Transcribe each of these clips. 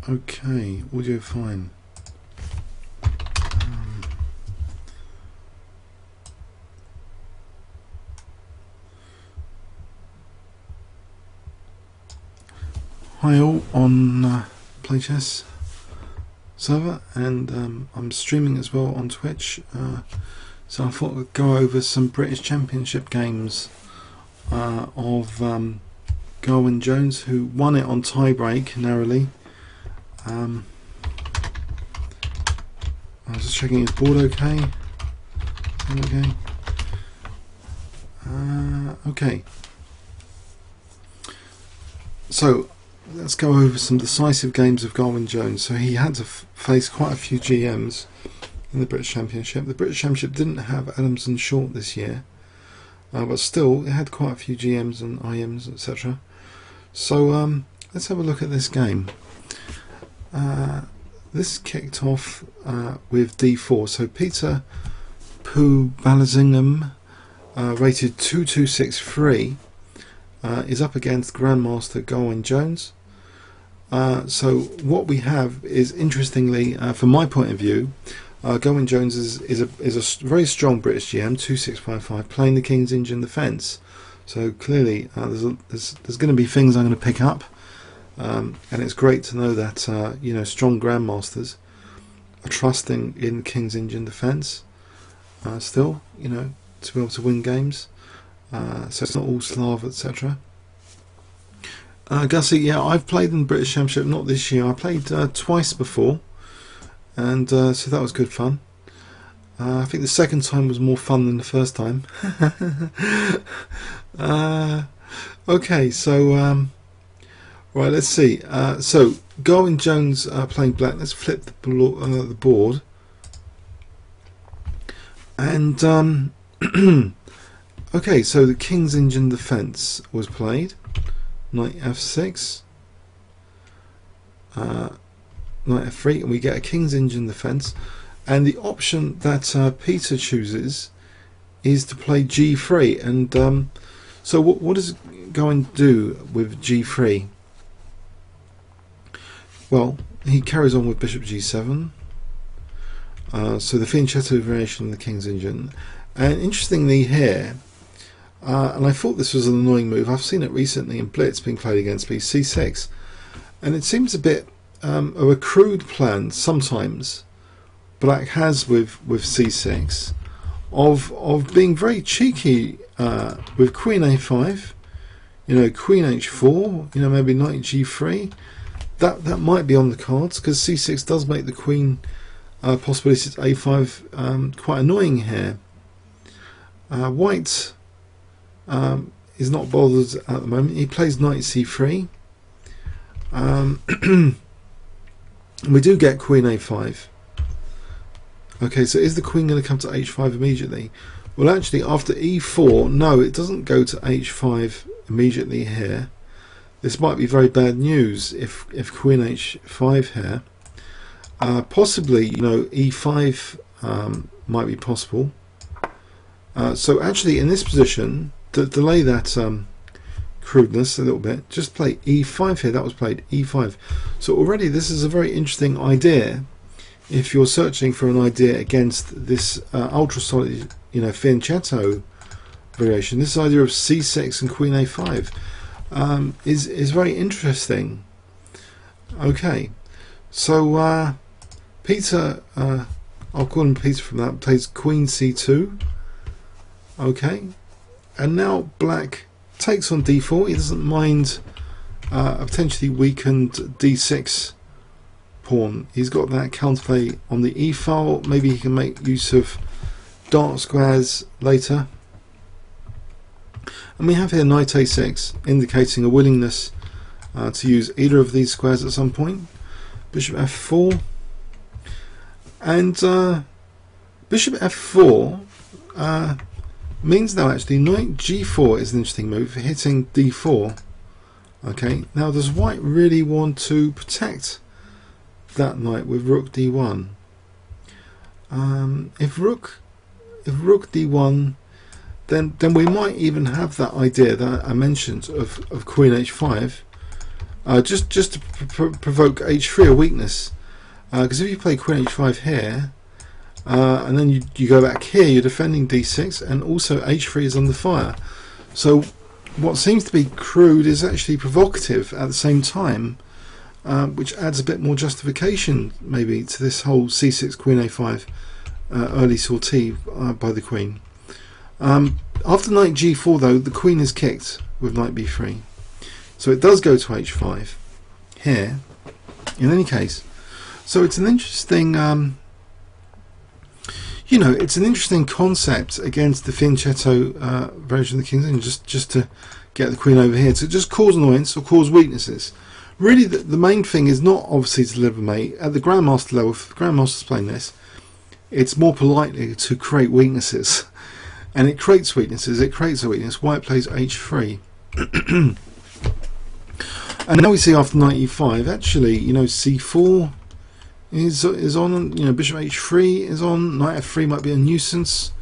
Okay, audio fine. Hi all on PlayChess server, and I'm streaming as well on Twitch, so I thought we'd go over some British Championship games of Gawain Jones, who won it on tiebreak narrowly. I was just checking his board okay. Okay. Okay. So let's go over some decisive games of Gawain Jones. So he had to face quite a few GMs in the British Championship. The British Championship didn't have Adams and Short this year, but still it had quite a few GMs and IMs, etc. So let's have a look at this game. This kicked off with d4. So Peter Poobalasingam, rated 2263, is up against Grandmaster Gawain Jones. So what we have is, interestingly, from my point of view, Gawain Jones is a very strong British GM, 2655, playing the King's Engine defence. So clearly there's going to be things I'm going to pick up, and it's great to know that you know, strong Grandmasters are trusting in King's Engine defence still, you know, to be able to win games. So it's not all Slav, etc. Gussie, yeah, I've played in the British Championship, not this year. I played twice before, and so that was good fun. I think the second time was more fun than the first time. Okay, so right, let's see. So Gawain Jones playing black. Let's flip the board, and okay, so the King's Engine defence was played. Knight f6, knight f3, and we get a King's Engine defence. And the option that Peter chooses is to play g3. And so what does Gawain do with g3? Well, he carries on with bishop g7. So the fianchetto variation of the King's Engine. And interestingly here, and I thought this was an annoying move. I've seen it recently in Blitz being played against me, c6, and it seems a bit of a crude plan sometimes. Black has with c6 of being very cheeky with Queen a5, you know, Queen h4, you know, maybe Knight g3. That might be on the cards, because c6 does make the Queen possibility to a5 quite annoying here. White is not bothered at the moment. He plays Knight c3. We do get Queen a5. Okay, so is the Queen going to come to h5 immediately? Well, actually, after e4, no, it doesn't go to h5 immediately here. This might be very bad news if Queen h5 here. Possibly, you know, e5 might be possible. So actually, in this position, to delay that crudeness a little bit, just play e5 here. That was played e5. So already this is a very interesting idea if you're searching for an idea against this ultra solid, you know, fianchetto variation. This idea of c6 and Queen a5 is very interesting. Okay, so Peter, I'll call him Peter from that, plays Queen c2. Okay, and now black takes on d4. He doesn't mind a potentially weakened d6 pawn. He's got that counterplay on the e file. Maybe he can make use of dark squares later. And we have here knight a6, indicating a willingness to use either of these squares at some point. Bishop f4, and bishop f4 means now actually knight g4 is an interesting move, hitting d4. Okay, now does white really want to protect that knight with rook d1? If rook d1, then we might even have that idea that I mentioned of Queen h5. just to provoke h3 a weakness, because if you play Queen h5 here, and then you go back here, you're defending d6, and also h3 is under fire. So what seems to be crude is actually provocative at the same time, which adds a bit more justification maybe to this whole c6 Queen a5 early sortie by the Queen. After knight g4 though, the Queen is kicked with knight b3, so it does go to h5 here in any case. So it's an interesting you know, it's an interesting concept against the fianchetto version of the King's Indian, just to get the Queen over here to just cause annoyance or cause weaknesses. Really the main thing is not obviously to deliver mate. At the Grandmaster level, if the Grandmaster's playing this, it's more politely to create weaknesses. And it creates weaknesses, it creates a weakness. White plays h3. And now we see after knight e5, actually, you know, c4 is on, you know, bishop h3 is on, knight f3 might be a nuisance.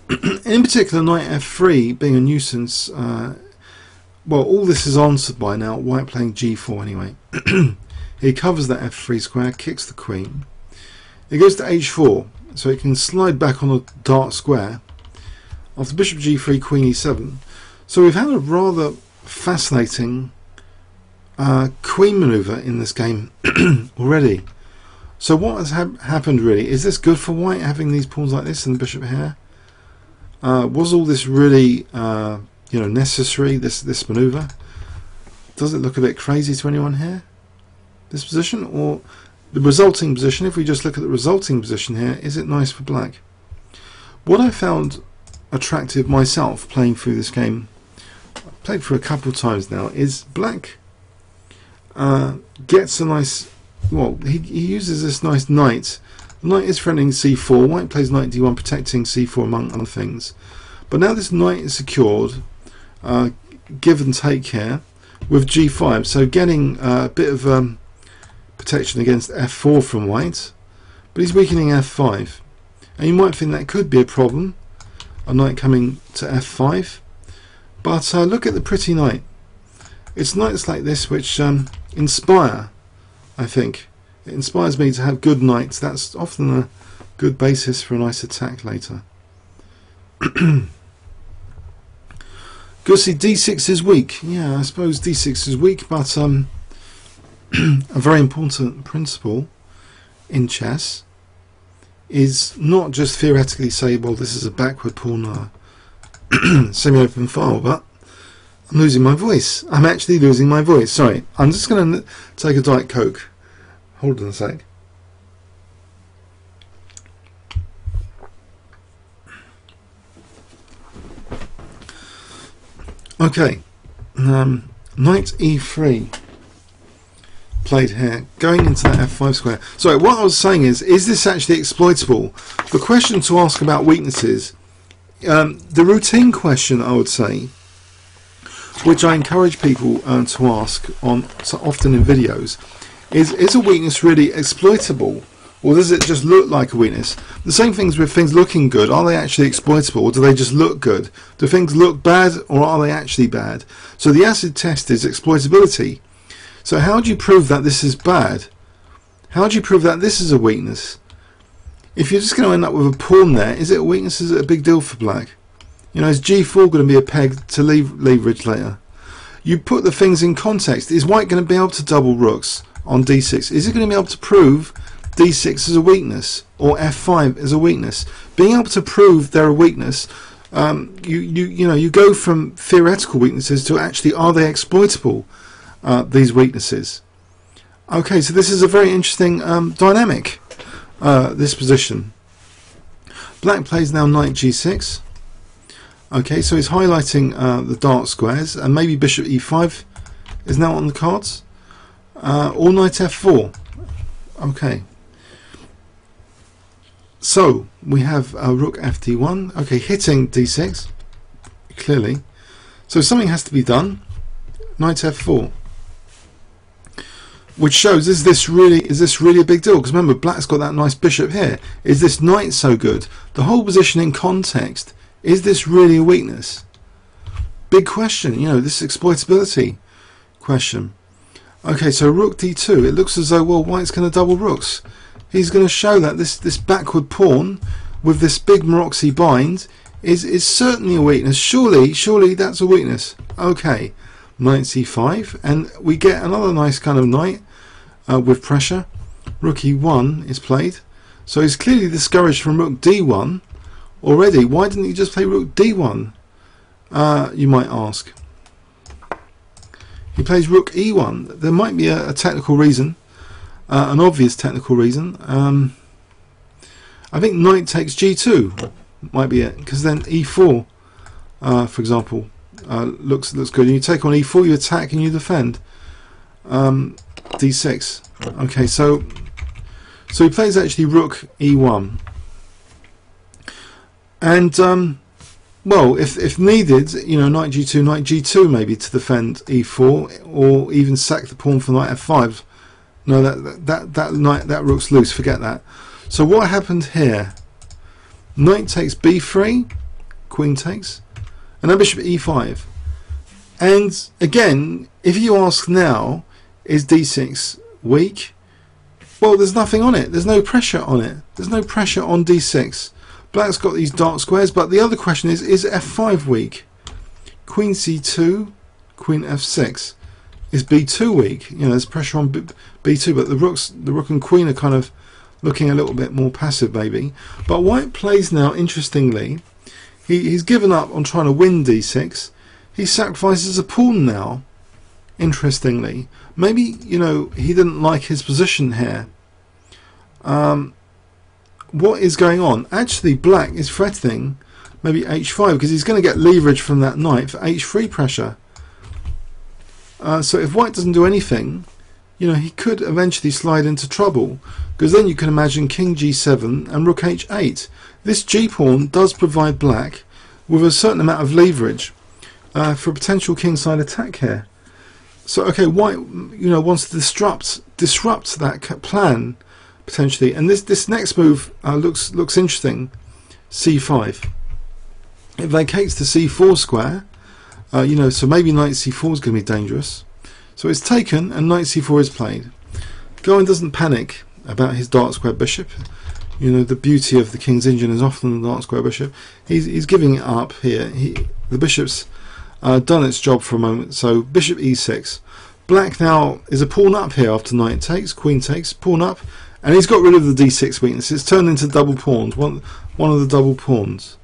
In particular, knight f3 being a nuisance, well, all this is answered by now, white playing g4 anyway. He covers that f3 square, kicks the queen. It goes to h4, so it can slide back on a dark square. After bishop g3, queen e7. So we've had a rather fascinating queen maneuver in this game already. So what has happened really? Is this good for white, having these pawns like this and the bishop here? Was all this really you know, necessary, this maneuver? Does it look a bit crazy to anyone here, this position? Or the resulting position, if we just look at the resulting position here, is it nice for black? What I found attractive myself playing through this game, I've played for a couple of times now, is black gets a nice, well, he uses this nice knight. The knight is threatening c4, white plays knight d1 protecting c4 among other things, but now this knight is secured, give and take here with g5, so getting a bit of protection against f4 from white, but he's weakening f5, and you might think that could be a problem, a knight coming to f5, but look at the pretty knight. It's knights like this which inspire, I think. It inspires me to have good knights. That's often a good basis for a nice attack later. Good, see, d6 is weak. Yeah, I suppose d6 is weak, but a very important principle in chess is not just theoretically say, well, this is a backward pawn semi-open file, but I'm losing my voice. I'm actually losing my voice. Sorry, I'm just going to take a Diet Coke. Hold on a sec. Okay, knight e3 played here, going into that f5 square. So what I was saying is this actually exploitable? The question to ask about weaknesses, the routine question I would say, which I encourage people to ask on so often in videos, is a weakness really exploitable, or does it just look like a weakness? The same things with things looking good, are they actually exploitable, or do they just look good? Do things look bad, or are they actually bad? So the acid test is exploitability. So how do you prove that this is bad? How do you prove that this is a weakness? If you're just going to end up with a pawn there, is it a weakness? Is it a big deal for black? You know, is g4 going to be a peg to leverage later? You put the things in context. Is white going to be able to double rooks on d6? Is it going to be able to prove d6 is a weakness, or f5 is a weakness? Being able to prove they're a weakness, you know, you go from theoretical weaknesses to actually, are they exploitable, these weaknesses? Okay, so this is a very interesting dynamic, this position. Black plays now knight g6. Okay, so he's highlighting the dark squares, and maybe bishop e5 is now on the cards, or knight f4. Okay, so we have rook fd1. Okay, hitting d6 clearly. So something has to be done. Knight f4, which shows, is this really a big deal? Because remember, black's got that nice bishop here. Is this knight so good? The whole position in context. Is this really a weakness? Big question, you know, this exploitability question. Okay, so rook d2. It looks as though, well, white's going to double rooks. He's going to show that this backward pawn with this big Maroczy bind is certainly a weakness. Surely that's a weakness. Okay, knight c5, and we get another nice kind of knight with pressure. Rook e1 is played, so he's clearly discouraged from rook d1 already. Why didn't he just play rook d1? You might ask. He plays rook e1. There might be a technical reason, an obvious technical reason. I think knight takes g2 might be it, because then e4, for example, looks good. And you take on e4, you attack and you defend. d6. Okay, so he plays actually rook e1, and well, if needed, you know, knight g2 maybe to defend e4, or even sack the pawn for knight f5. No, that rook's loose. Forget that. So what happened here? Knight takes b3, queen takes, and then bishop e5. And again, if you ask now, is d6 weak? Well, there's nothing on it. There's no pressure on it. There's no pressure on d6. Black's got these dark squares, but the other question is f5 weak? Queen c2, queen f6. Is b2 weak? You know, there's pressure on b2, but the rook and queen are kind of looking a little bit more passive, maybe. But white plays now, interestingly, he's given up on trying to win d6. He sacrifices a pawn now, interestingly. Maybe, you know, he didn't like his position here. What is going on? Actually, black is threatening maybe h5, because he's going to get leverage from that knight for h3 pressure. So if white doesn't do anything, you know, he could eventually slide into trouble, because then you can imagine king g7 and rook h8. This g-pawn does provide black with a certain amount of leverage for a potential kingside attack here. So okay, white, you know, wants to disrupt that plan potentially, and this next move looks interesting. c5. It vacates the c4 square. You know, so maybe knight c4 is going to be dangerous. So it's taken and knight c4 is played. Gawain doesn't panic about his dark square bishop. You know, the beauty of the king's engine is often the dark square bishop. He's giving it up here. The bishop's done its job for a moment. So bishop e6. Black now is a pawn up here after knight takes, queen takes, pawn up, and he's got rid of the d6 weakness. It's turned into double pawns. One of the double pawns.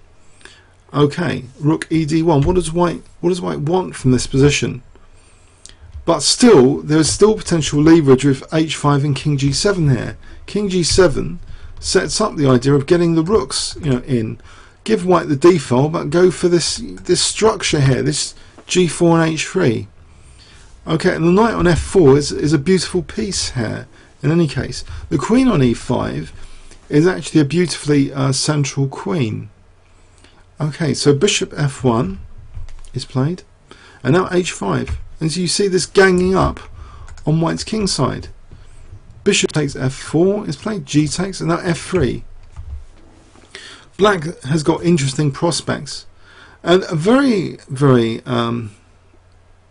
Okay, rook ed1. What does white want from this position? But still, there is still potential leverage with h5 and king g7 here. King g7 sets up the idea of getting the rooks, you know, in. Give white the d file, but go for this structure here, this g4 and h3. Okay, and the knight on f4 is a beautiful piece here. In any case, the queen on e5 is actually a beautifully central queen. Okay, so bishop f1 is played, and now h5. And so you see this ganging up on white's king side. Bishop takes f4 is played, g takes, and now f3. Black has got interesting prospects, and a very, very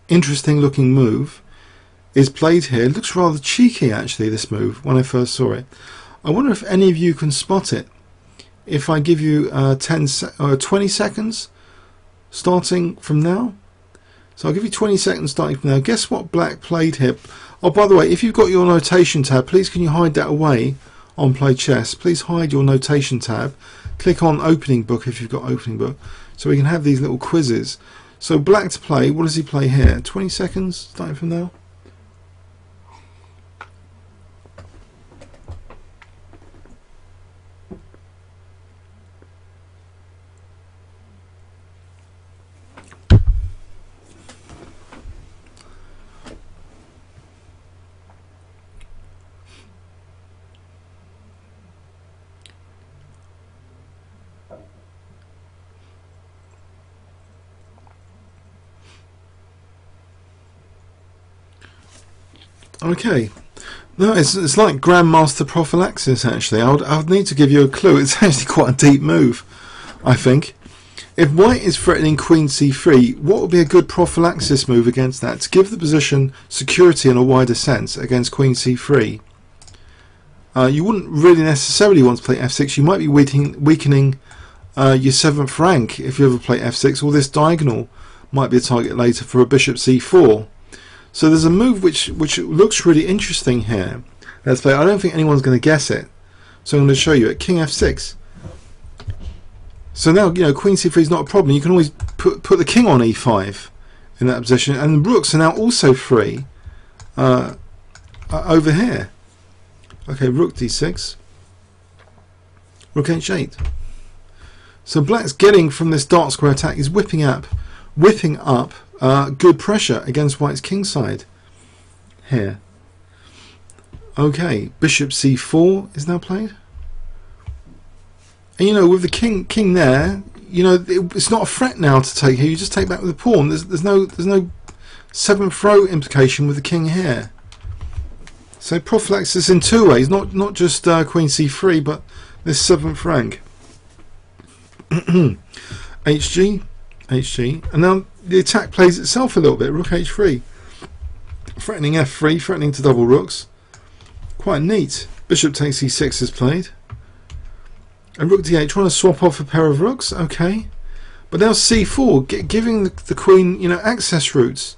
interesting looking move is played here. It looks rather cheeky actually, this move, when I first saw it. I wonder if any of you can spot it. If I give you 20 seconds starting from now. So I'll give you 20 seconds starting from now. Guess what black played here? Oh, by the way, if you've got your notation tab, please can you hide that away on Play Chess? Please hide your notation tab. Click on opening book if you've got opening book, so we can have these little quizzes. So black to play, what does he play here? 20 seconds starting from now. Okay, no, it's like Grandmaster prophylaxis actually. I would need to give you a clue. It's actually quite a deep move, I think. If white is threatening queen c3, what would be a good prophylaxis move against that to give the position security in a wider sense against queen c3? You wouldn't really necessarily want to play f6. You might be weakening your 7th rank if you ever play f6, or this diagonal might be a target later for a bishop c4. So there's a move which looks really interesting here. Let's play. I don't think anyone's going to guess it, so I'm going to show you it. King f6. So now, you know, queen c3 is not a problem. You can always put the king on e5 in that position, and the rooks are now also free over here. Okay, rook d6, rook h8. So black's getting from this dark square attack is whipping up good pressure against white's king side here. Okay, bishop c4 is now played. And you know, with the king there, you know, it's not a threat now to take here. You just take back with the pawn. There's no 7th row implication with the king here. So prophylaxis in two ways, not just queen c3, but this 7th rank. hg, and now the attack plays itself a little bit. Rook h3, threatening f3, threatening to double rooks. Quite neat. Bishop takes e6 is played. And rook d8, trying to swap off a pair of rooks. Okay, but now c4, giving the queen, you know, access routes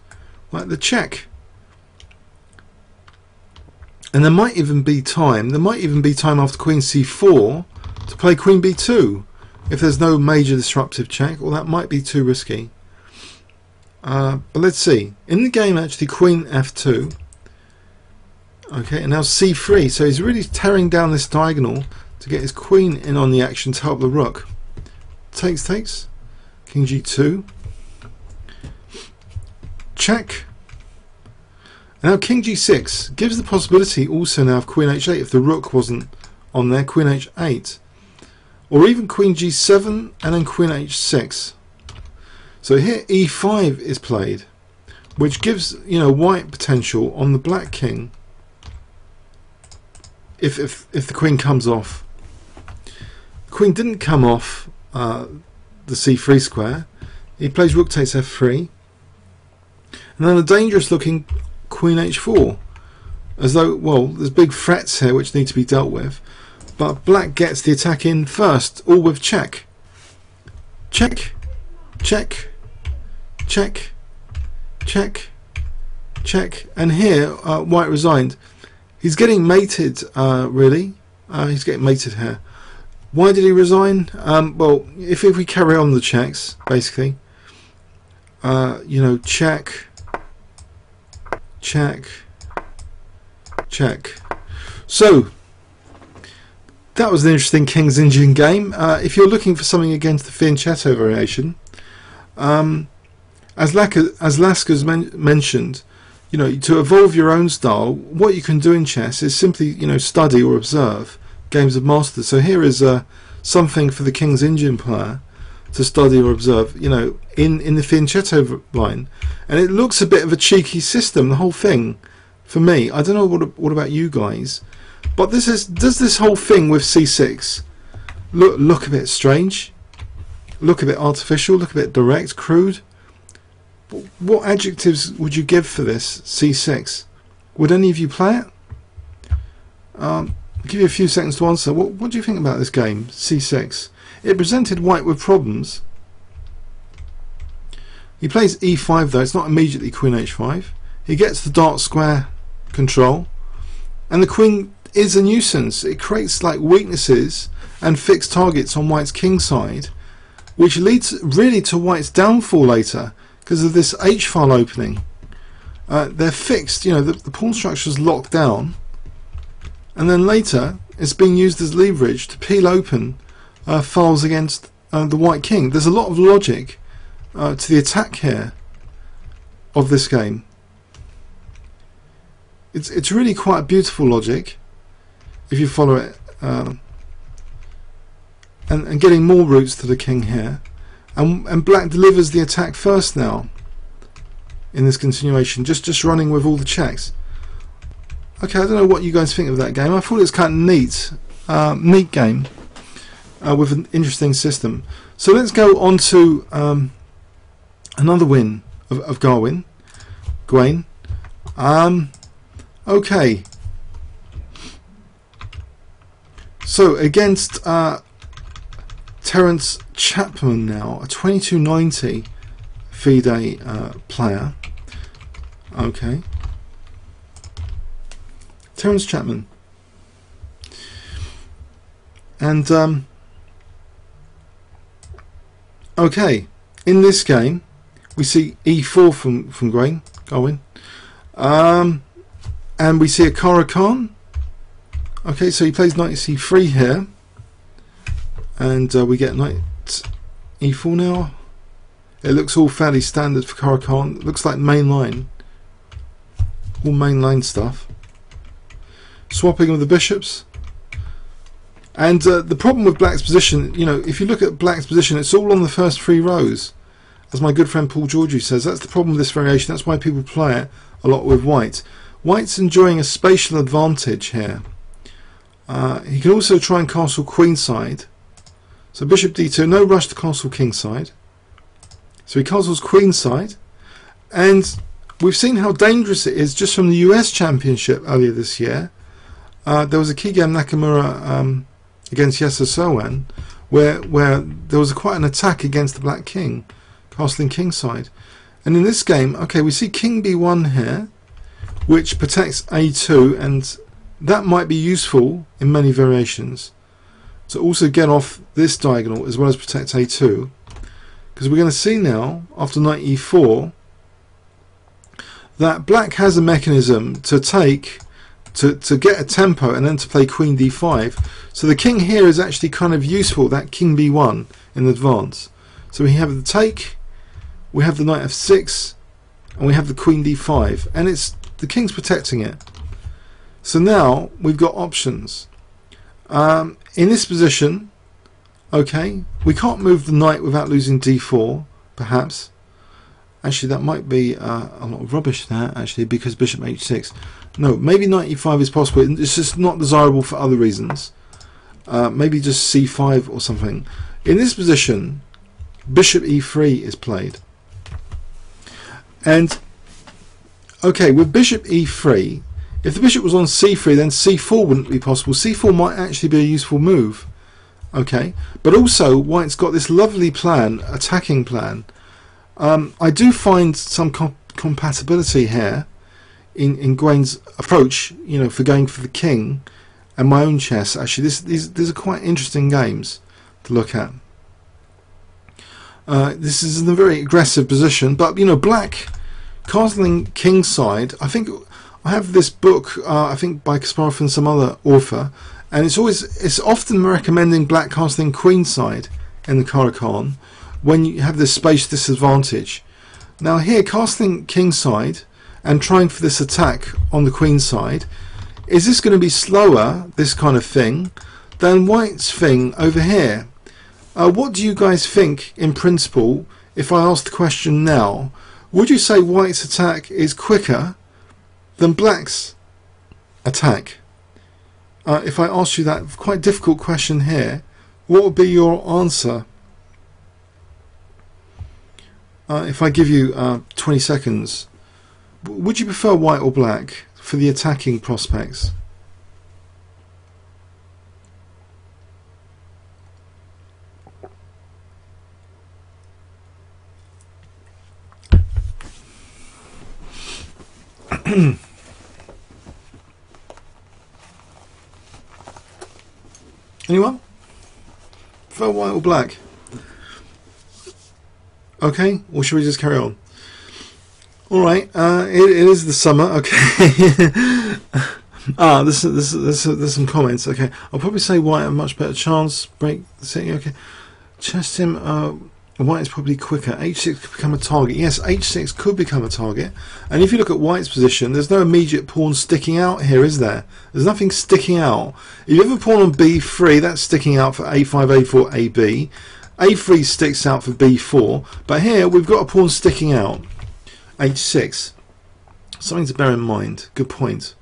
like the check. And there might even be time. There might even be time after queen c4 to play queen b2 if there's no major disruptive check. Or that might be too risky. But let's see. In the game, actually, queen f2. Okay, and now c3. So he's really tearing down this diagonal to get his queen in on the action to help the rook. Takes. King g2. Check. And now king g6 gives the possibility also now of queen h8 if the rook wasn't on there. Queen h8. Or even queen g7 and then queen h6. So here e5 is played, which gives, you know, white potential on the black king if the queen comes off. The queen didn't come off the c3 square. He plays rook takes f3, and then a dangerous looking queen h4, as though, well, there's big threats here which need to be dealt with, but black gets the attack in first, all with check. Check, check, check, check, check, and here white resigned. He's getting mated, really. He's getting mated here. Why did he resign? Well, if we carry on the checks, basically, you know, check, check, check. So that was an interesting King's Indian game. If you're looking for something against the fianchetto variation, as Lasker's mentioned, you know, to evolve your own style, what you can do in chess is simply, you know, study or observe games of masters. So here is something for the King's Indian player to study or observe, you know, in the fianchetto line, and it looks a bit of a cheeky system, the whole thing, for me. I don't know what about you guys, but does this whole thing with c6 look a bit strange, look a bit artificial, look a bit direct, crude? What adjectives would you give for this c6? Would any of you play it? I'll give you a few seconds to answer. What do you think about this game, c6? It presented white with problems. He plays e5 though, it's not immediately queen h5. He gets the dark square control, and the queen is a nuisance. It creates like weaknesses and fixed targets on white's king side, which leads really to white's downfall later because of this h-file opening. They're fixed, you know, the pawn structure is locked down, and then later it's being used as leverage to peel open files against the white king. There's a lot of logic to the attack here of this game. It's really quite beautiful logic if you follow it, and getting more routes to the king here, and black delivers the attack first now in this continuation, just running with all the checks. Okay, I don't know what you guys think of that game. I thought it was kind of neat game with an interesting system. So let's go on to another win of Gawain. Okay. So against Terence Chapman now, a 2290 FIDE player. Okay. Terence Chapman. And okay, in this game we see E4 from Gawain, and we see a Caro-Kann. Okay, so he plays knight C3 here, and we get knight E4 now. It looks all fairly standard for Caro-Kann. It looks like main line, all main line stuff. Swapping of the bishops. And the problem with Black's position, you know, if you look at Black's position, it's all on the first 3 rows. As my good friend Paul Georgiou says, that's the problem with this variation. That's why people play it a lot with White. White's enjoying a spatial advantage here. He can also try and castle queenside. So bishop d2, no rush to castle kingside. So he castles queenside. And we've seen how dangerous it is just from the US Championship earlier this year. There was a key game Nakamura against Yesusowan where there was quite an attack against the black king, castling kingside. And in this game, okay, we see king b1 here, which protects a2, and that might be useful in many variations to also get off this diagonal as well as protect a2, because we're going to see now after knight e4 that black has a mechanism to take to get a tempo and then to play queen d5. So the king here is actually kind of useful, that king b1 in advance. So we have the take, we have the knight f6, and we have the queen d5, and it's the king's protecting it. So now we've got options. In this position, okay, we can't move the knight without losing d4, perhaps. Actually, that might be a lot of rubbish there, actually, because bishop h6. No, maybe knight e5 is possible. It's just not desirable for other reasons. Maybe just c5 or something. In this position, bishop e3 is played. And, okay, with bishop e3, if the bishop was on c3, then c4 wouldn't be possible. c4 might actually be a useful move. Okay, but also White's got this lovely plan, attacking plan. I do find some compatibility here in Gawain's approach, you know, for going for the king, and my own chess. Actually, these are quite interesting games to look at. This is in a very aggressive position, but you know, Black castling kingside. I think I have this book, I think by Kasparov and some other author, and it's often recommending Black castling queenside in the Caro-Kann when you have this space disadvantage. Now here, castling kingside and trying for this attack on the queen side, is this going to be slower, this kind of thing, than White's thing over here? What do you guys think in principle? If I ask the question now, would you say White's attack is quicker than Black's attack? If I ask you that quite difficult question here, what would be your answer? If I give you 20 seconds, would you prefer White or Black for the attacking prospects? Anyone? Prefer White or Black? Okay, or should we just carry on? Alright, it is the summer, okay. There's some comments, okay. I'll probably say White a much better chance, break the setting, okay. Chess him, White is probably quicker. H6 could become a target. Yes, H6 could become a target. And if you look at White's position, there's no immediate pawn sticking out here, is there? There's nothing sticking out. If you have a pawn on B3, that's sticking out for A5, A4, AB. A3 sticks out for B4, but here we've got a pawn sticking out, H6. Something to bear in mind. Good point.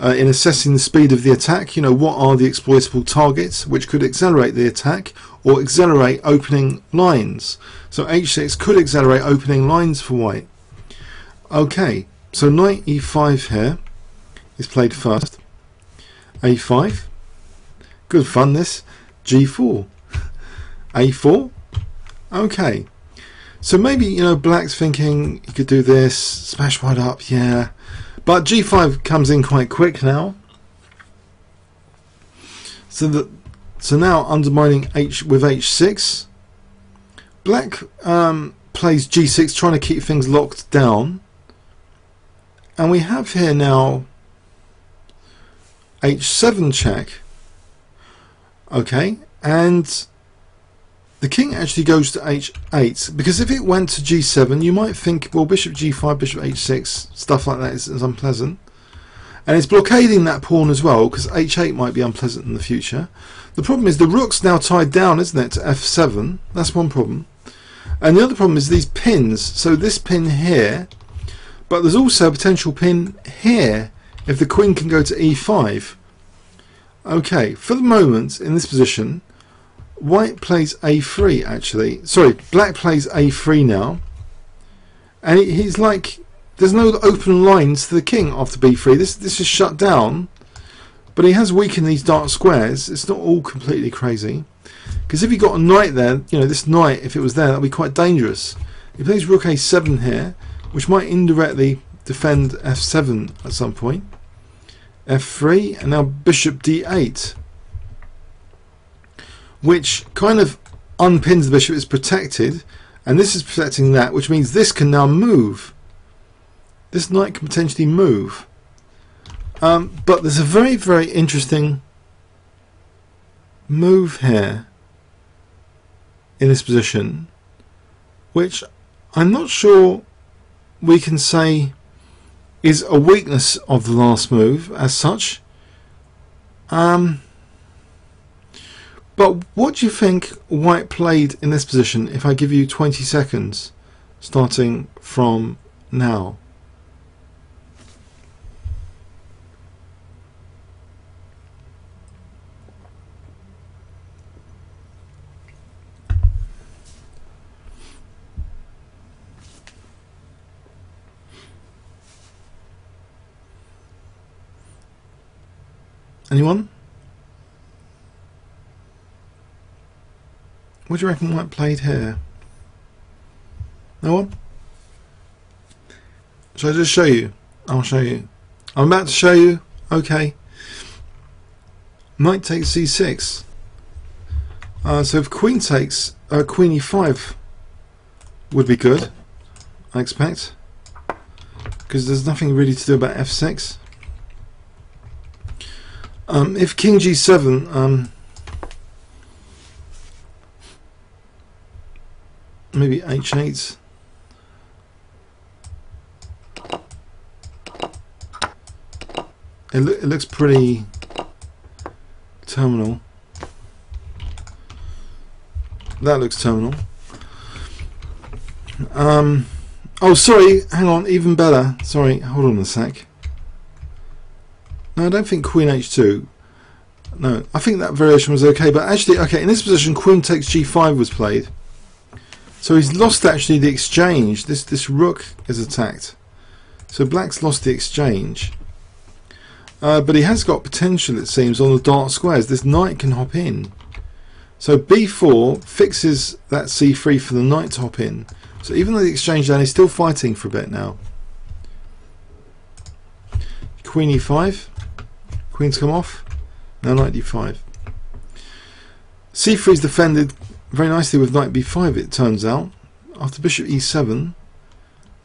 in assessing the speed of the attack. You know, what are the exploitable targets which could accelerate the attack or accelerate opening lines. So h6 could accelerate opening lines for white. Okay, so knight e5 here is played first. a5, good fun this. g4, a4. Okay, so maybe, you know, black's thinking he could do this, smash white up, yeah, but g5 comes in quite quick now. So now undermining h with h6. Black plays g6, trying to keep things locked down, and we have here now h7 check. Okay, and the king actually goes to h8, because if it went to g7 you might think, well, bishop g5, bishop h6, stuff like that is unpleasant, and it's blockading that pawn as well, because h8 might be unpleasant in the future. The problem is the rook's now tied down, isn't it, to f7. That's one problem. And the other problem is these pins. So this pin here, but there's also a potential pin here if the queen can go to e5. Okay, for the moment in this position, white plays a3 actually. Sorry, black plays a3 now. And he's like, there's no open lines to the king after b3. This is shut down. But he has weakened these dark squares. It's not all completely crazy. Because if he got a knight there, you know, this knight, if it was there, that would be quite dangerous. He plays rook a7 here, which might indirectly defend f7 at some point. f3, and now bishop d8. Which kind of unpins the bishop, is protected. And this is protecting that, which means this can now move. This knight can potentially move. But there's a very, very interesting move here in this position, which I'm not sure we can say is a weakness of the last move as such. But what do you think white played in this position if I give you 20 seconds starting from now? Anyone? What do you reckon white played here? No one? Shall I just show you? I'll show you. I'm about to show you. Okay. Knight takes c6. So if queen takes, queen e5 would be good, I expect, because there's nothing really to do about f6. If king g7, maybe h8. It looks pretty terminal. That looks terminal. Oh, sorry, hang on, even better. Sorry, hold on a sec. No, I don't think queen h2. No, I think that variation was okay, but actually, okay, in this position, queen takes g5 was played. So he's lost actually the exchange. This rook is attacked. So black's lost the exchange. But he has got potential, it seems, on the dark squares. This knight can hop in. So b4 fixes that c3 for the knight to hop in. So even though the exchange down, he's still fighting for a bit now. Queen e5. Queen's come off. Now knight d5. c3 is defended very nicely with knight b5, it turns out, after bishop e7.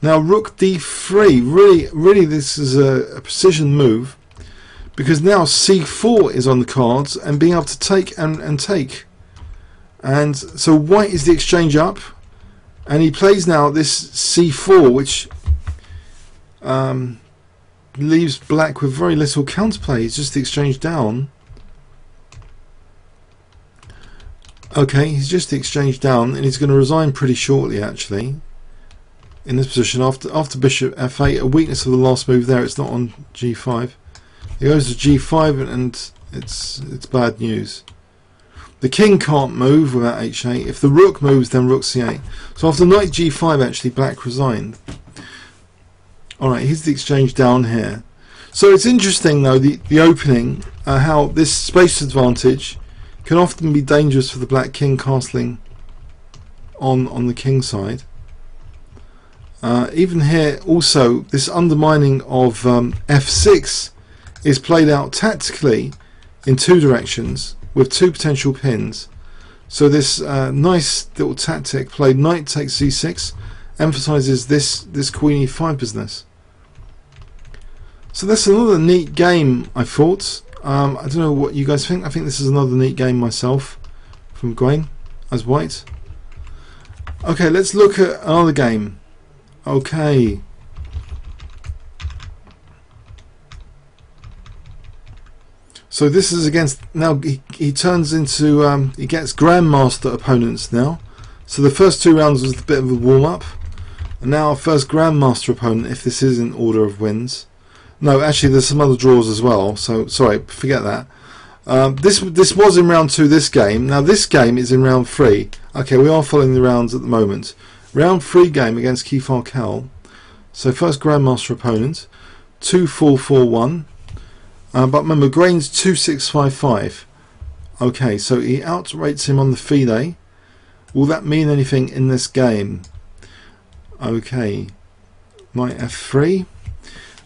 Now rook d3. Really this is a precision move, because now c4 is on the cards and being able to take and take. And so white is the exchange up, and he plays now this c4, which leaves black with very little counterplay. It's just the exchange down. Okay, he's just the exchange down, and he's going to resign pretty shortly actually in this position after bishop f8. A weakness of the last move there, it's not on g5. He goes to g5 and it's bad news. The king can't move without h8. If the rook moves, then rook c8. So after knight g5, actually black resigned. Alright, here's the exchange down here. So it's interesting though, the opening, how this space advantage can often be dangerous for the black king castling on the king side. Even here also, this undermining of f6 is played out tactically in two directions with two potential pins. So this nice little tactic played knight takes c6 emphasizes this queen e5 business. So that's another neat game, I thought. I don't know what you guys think. I think this is another neat game myself from Gawain as white. Okay, let's look at another game. Okay. So this is against, now he turns into, he gets Grandmaster opponents now. So the first two rounds was a bit of a warm-up. And now our first Grandmaster opponent, if this is in order of wins. No, actually there's some other draws as well, so sorry, forget that. This was in round 2, this game. Now this game is in round 3. Okay, we are following the rounds at the moment. Round 3 game against Q4 Cal. So first Grandmaster opponent, 2-4-4-1. But remember, Gawain's 2-6-5-5. Okay, so he outrates him on the FIDE. Will that mean anything in this game? Okay, knight f3.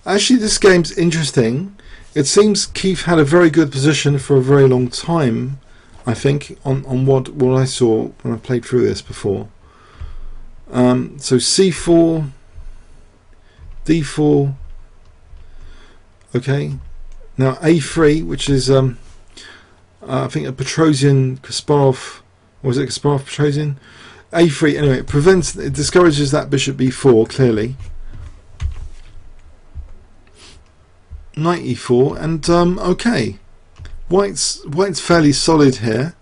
Actually, this game's interesting. It seems Keith had a very good position for a very long time, I think, on what I saw when I played through this before. So c4, d4. Okay, now a3, which is I think a Petrosian Kasparov, or was it Kasparov Petrosian? a3. Anyway, it discourages that bishop b4 clearly. Knight e4, and okay, white's fairly solid here.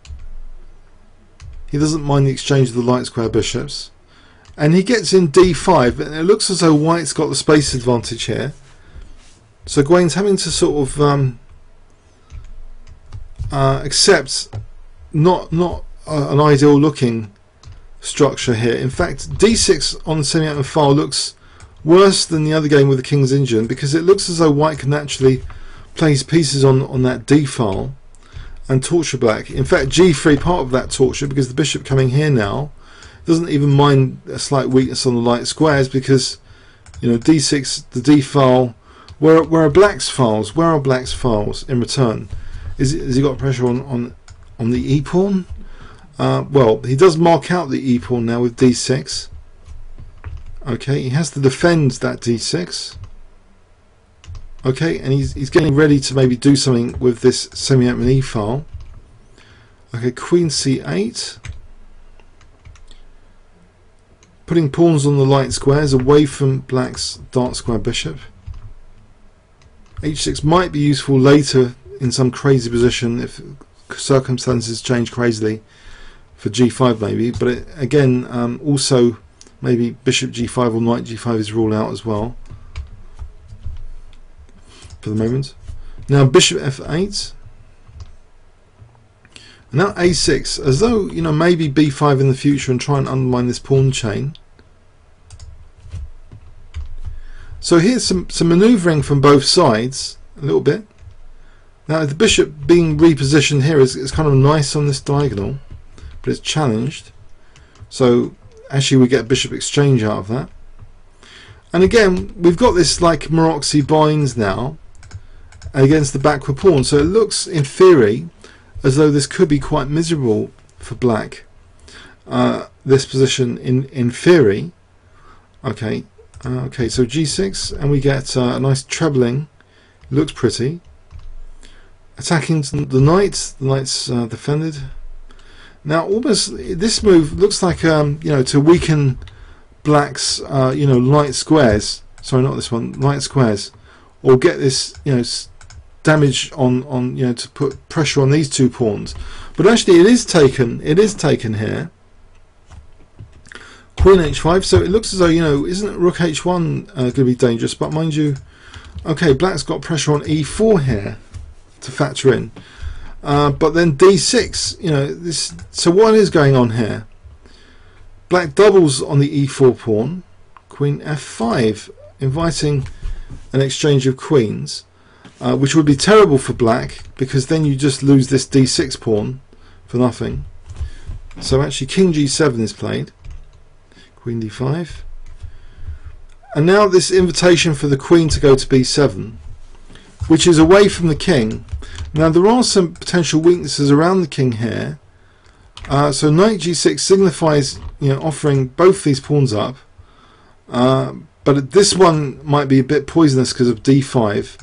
He doesn't mind the exchange of the light square bishops, and he gets in d5, but it looks as though white's got the space advantage here. So Gawain's having to sort of accept not an ideal looking structure here. In fact, d6 on the semi-open file looks worse than the other game with the King's Engine, because it looks as though white can actually place pieces on that d file and torture black. In fact, g3 part of that torture, because the bishop coming here now doesn't even mind a slight weakness on the light squares, because you know d6, the d file, where are black's files? Where are black's files in return? Has he got pressure on the e pawn? Well, he does mark out the e pawn now with d6. Okay, he has to defend that d6. Okay, and he's getting ready to maybe do something with this semi-open e file. Okay, queen c8. Putting pawns on the light squares away from black's dark square bishop. h6 might be useful later in some crazy position if circumstances change crazily for g5 maybe, but again also maybe bishop g5 or knight g5 is ruled out as well for the moment. Now bishop f8, and now a6, as though you know maybe b5 in the future and try and undermine this pawn chain. So here's some manoeuvring from both sides a little bit. Now the bishop being repositioned here is kind of nice on this diagonal, but it's challenged. So actually we get bishop exchange out of that. And again we've got this like Maroczy binds now against the backward pawn, so it looks in theory as though this could be quite miserable for black, this position in theory. Okay, okay, so g6, and we get a nice trebling. It looks pretty. Attacking the knight's defended. Now almost this move looks like you know, to weaken black's you know, light squares, sorry not this one, light squares, or get this you know damage on you know, to put pressure on these two pawns. But actually it is taken here. Queen h5, so it looks as though, you know, isn't rook h1 going to be dangerous? But mind you, Okay, black's got pressure on e4 here to factor in, but then d6, you know, this. So what is going on here? Black doubles on the e4 pawn, queen f5, inviting an exchange of queens, which would be terrible for black because then you just lose this d6 pawn for nothing. So actually king g7 is played, queen d5, and now this invitation for the queen to go to b7, which is away from the king. Now there are some potential weaknesses around the king here. So knight g6 signifies, you know, offering both these pawns up, but this one might be a bit poisonous because of d5,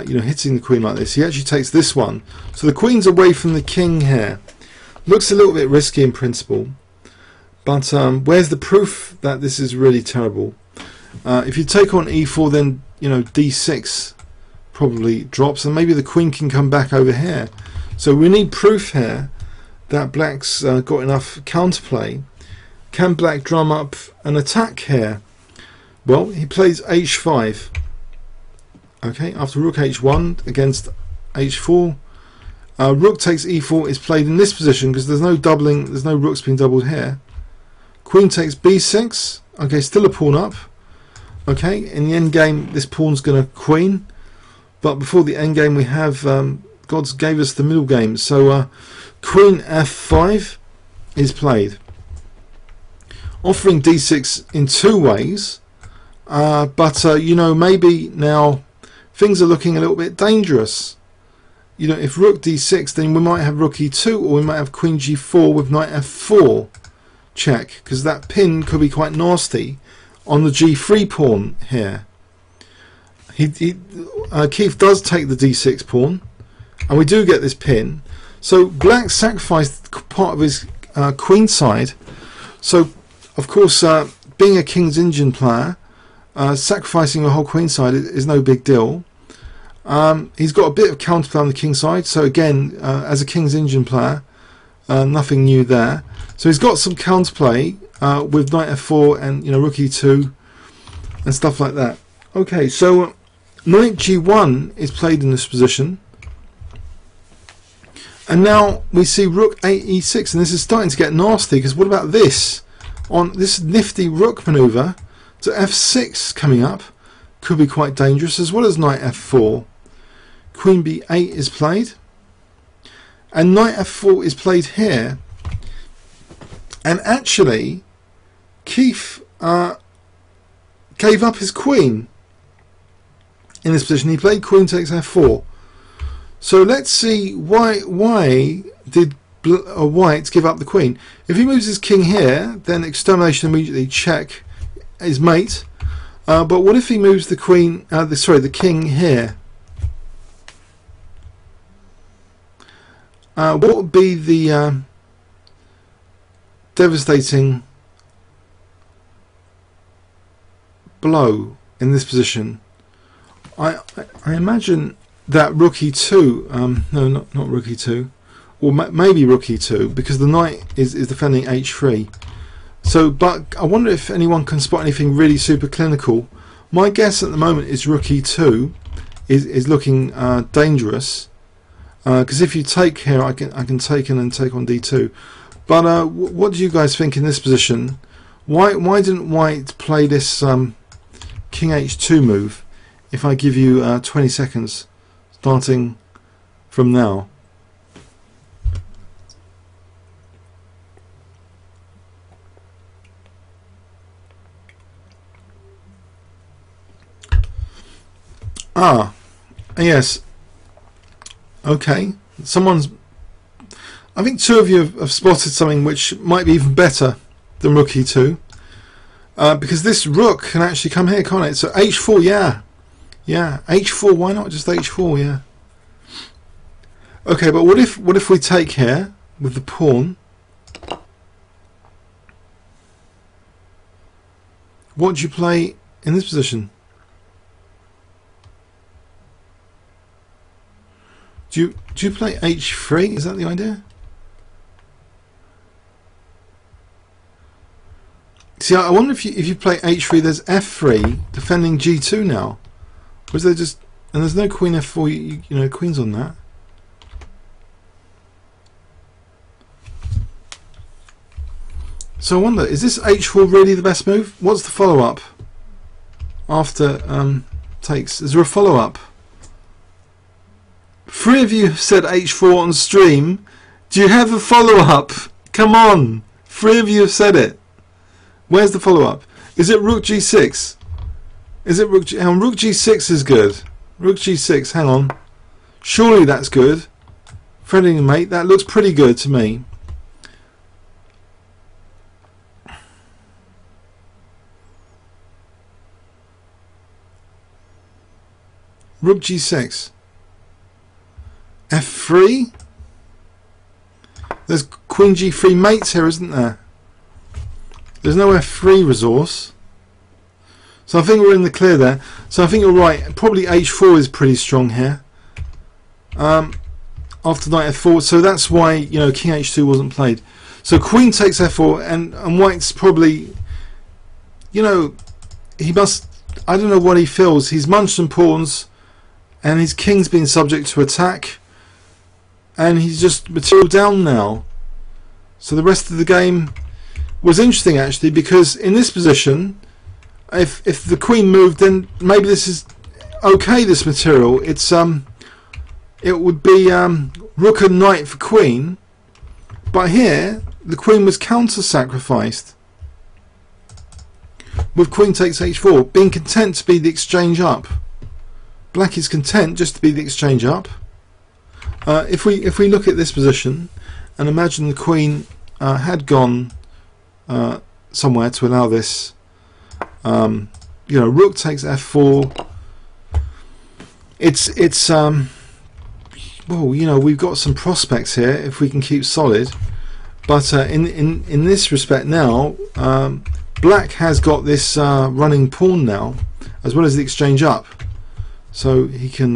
you know, hitting the queen like this. He actually takes this one, so the queen's away from the king here. Looks a little bit risky in principle, but where's the proof that this is really terrible? If you take on e4, then, you know, d6 probably drops, and maybe the queen can come back over here. So we need proof here that black's got enough counterplay. Can black drum up an attack here? Well, he plays h5. Okay, after rook h1 against h4, rook takes e4 is played in this position because there's no doubling, there's no rooks being doubled here. Queen takes b6. Okay, still a pawn up. Okay, in the end game this pawn's going to queen, but before the end game we have gods gave us the middle game. So queen f5 is played, offering d6 in two ways, but you know, maybe now things are looking a little bit dangerous. You know, if rook d6, then we might have rook e2, or we might have queen g4 with knight f4 check, because that pin could be quite nasty on the g3 pawn here. Keith does take the d6 pawn, and we do get this pin. So black sacrificed part of his queen side. So of course, being a King's Indian player, sacrificing a whole queen side is no big deal. He's got a bit of counterplay on the king side, so again, as a King's Indian player, nothing new there. So he's got some counterplay with knight f4 and, you know, rook e2 and stuff like that. Okay, so knight g1 is played in this position, and now we see rook e6, and this is starting to get nasty, because what about this? On this nifty rook maneuver to f6 coming up could be quite dangerous, as well as knight f4. Queen b8 is played, and knight f4 is played here, and actually Keith gave up his queen in this position. He played queen takes f4. So let's see why did white give up the queen. If he moves his king here, then extermination immediately check his mate. But what if he moves the queen? The king here? What would be the devastating blow in this position? I imagine that rook e2. No, not rook e2. Or maybe rook e2, because the knight is defending h3. So, but I wonder if anyone can spot anything really super clinical. My guess at the moment is rook e2 is looking dangerous, because if you take here, I can take in and take on d2. But what do you guys think in this position? Why didn't white play this king h2 move? If I give you 20 seconds, starting from now. Ah, yes. Okay. I think two of you have spotted something which might be even better than rook e2. Because this rook can actually come here, can't it? So h4, yeah. Yeah, h4, why not just h4, yeah. Okay, but what if we take here with the pawn? What do you play in this position? Do you play h3? Is that the idea? See, I wonder if you play h3, there's f3 defending g2 now, Or is there just... And there's no queen f4, you know, queen's on that. So I wonder, is this h4 really the best move? What's the follow-up after takes? Is there a follow-up? 3 of you have said h4 on stream. Do you have a follow-up? Come on. 3 of you have said it. Where's the follow-up? Is it rook g6? Is it rook g... Hang on, rook g6 is good. Rook g6, hang on. Surely that's good. Friendly mate, that looks pretty good to me. Rook g6. f3. There's queen g3 mates here, isn't there? There's no f3 resource. So I think we're in the clear there. So I think you're right. Probably h4 is pretty strong here. After knight f4. So that's why, you know, king h2 wasn't played. So queen takes f4, and white's probably, you know, he must, I don't know what he feels. He's munched some pawns, and his king's been subject to attack, and he's just material down now. So the rest of the game was interesting actually, because in this position, if the queen moved, then maybe this is okay, this material. It's it would be rook and knight for queen, but here the queen was counter sacrificed with queen takes h4, being content to be the exchange up. Black is content just to be the exchange up. If we look at this position and imagine the queen had gone somewhere to allow this, you know, rook takes f4. It's well, you know, we've got some prospects here if we can keep solid, but in this respect now, black has got this running pawn now, as well as the exchange up, so he can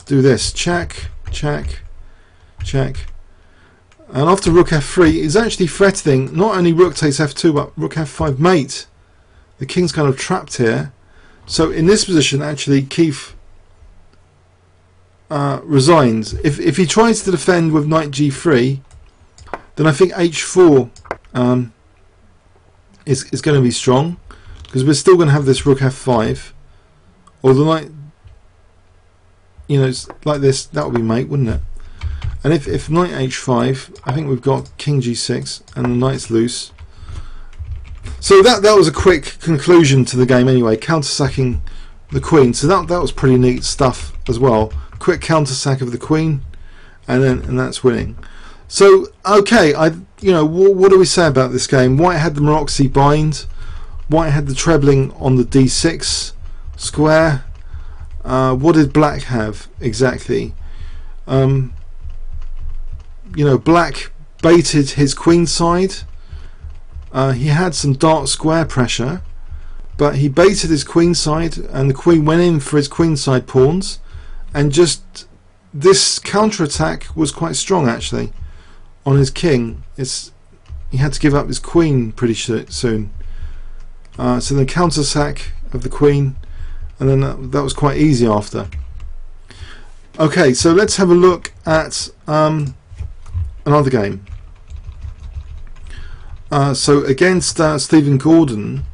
do this check, check, check, and after rook f3 is actually threatening not only rook takes f2 but rook f5 mate. The king's kind of trapped here. So in this position actually Keith resigns. If he tries to defend with knight g3, then I think h4 is going to be strong, because we're still going to have this rook f5, or the knight, you know, it's like this, that would be mate, wouldn't it? And if knight h5, I think we've got king g6 and the knight's loose. So that was a quick conclusion to the game anyway, counter-sacking the queen. So that was pretty neat stuff as well. Quick counter-sack of the queen, and that's winning. So okay, you know, what do we say about this game? White had the Maroczy bind. White had the trebling on the d6 square. What did black have exactly? You know, black baited his queen side. He had some dark square pressure, but he baited his queen side, and the queen went in for his queen side pawns, and just this counter-attack was quite strong actually on his king. He had to give up his queen pretty soon. So the counter-sack of the queen, and then that was quite easy after. Okay, so let's have a look at another game. So against Stephen Gordon,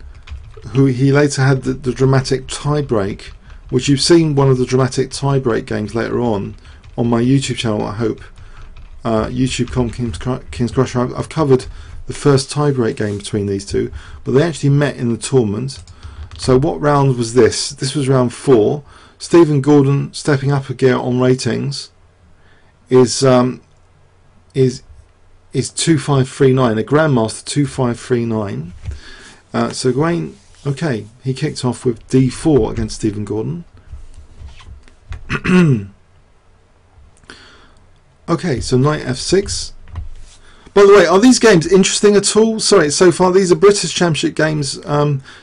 who he later had the dramatic tie-break, which you've seen one of the dramatic tie-break games later on my YouTube channel, I hope. YouTube.com King's Crusher. I've covered the first tie-break game between these two, but they actually met in the tournament. So what round was this? This was round 4. Stephen Gordon, stepping up a gear on ratings, is 2539, a Grandmaster 2539. So Gawain, okay, he kicked off with d4 against Stephen Gordon. Okay, so knight f6. By the way, are these games interesting at all? Sorry, so far these are British Championship games.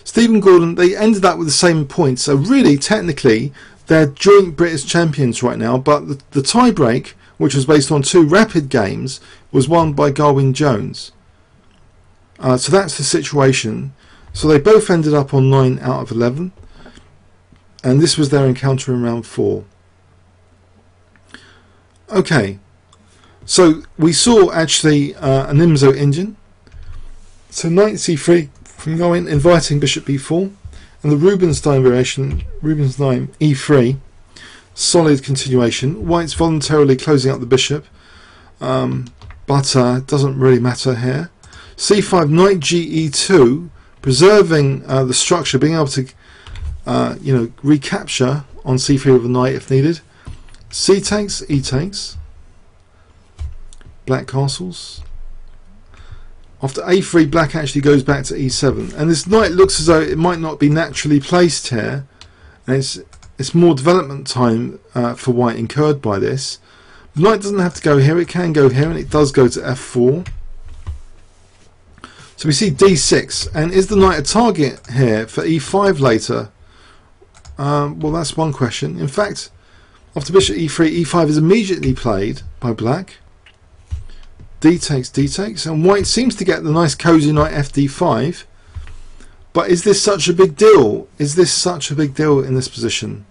Stephen Gordon, they ended up with the same points, so really technically they're joint British champions right now, but the tie-break, which was based on 2 rapid games, was won by Gawain Jones. So that's the situation. So they both ended up on 9 out of 11. and this was their encounter in round 4. Okay, so we saw actually an IMSO engine. So knight c3 from Gawain inviting bishop b4, and the Rubinstein variation, Rubinstein e3, solid continuation. White's voluntarily closing up the bishop, but doesn't really matter here. c5 knight ge2, preserving the structure, being able to recapture on c3 with a knight if needed. C takes, e takes, black castles. After a3, black actually goes back to e7, and this knight looks as though it might not be naturally placed here, and it's more development time for white incurred by this. The knight doesn't have to go here, it can go here, and it does go to f4. So we see d6, and is the knight a target here for e5 later? Well, that's one question. In fact, after bishop e3, e5 is immediately played by black. D takes, and white seems to get the nice cozy knight fd5. But is this such a big deal? Is this such a big deal in this position?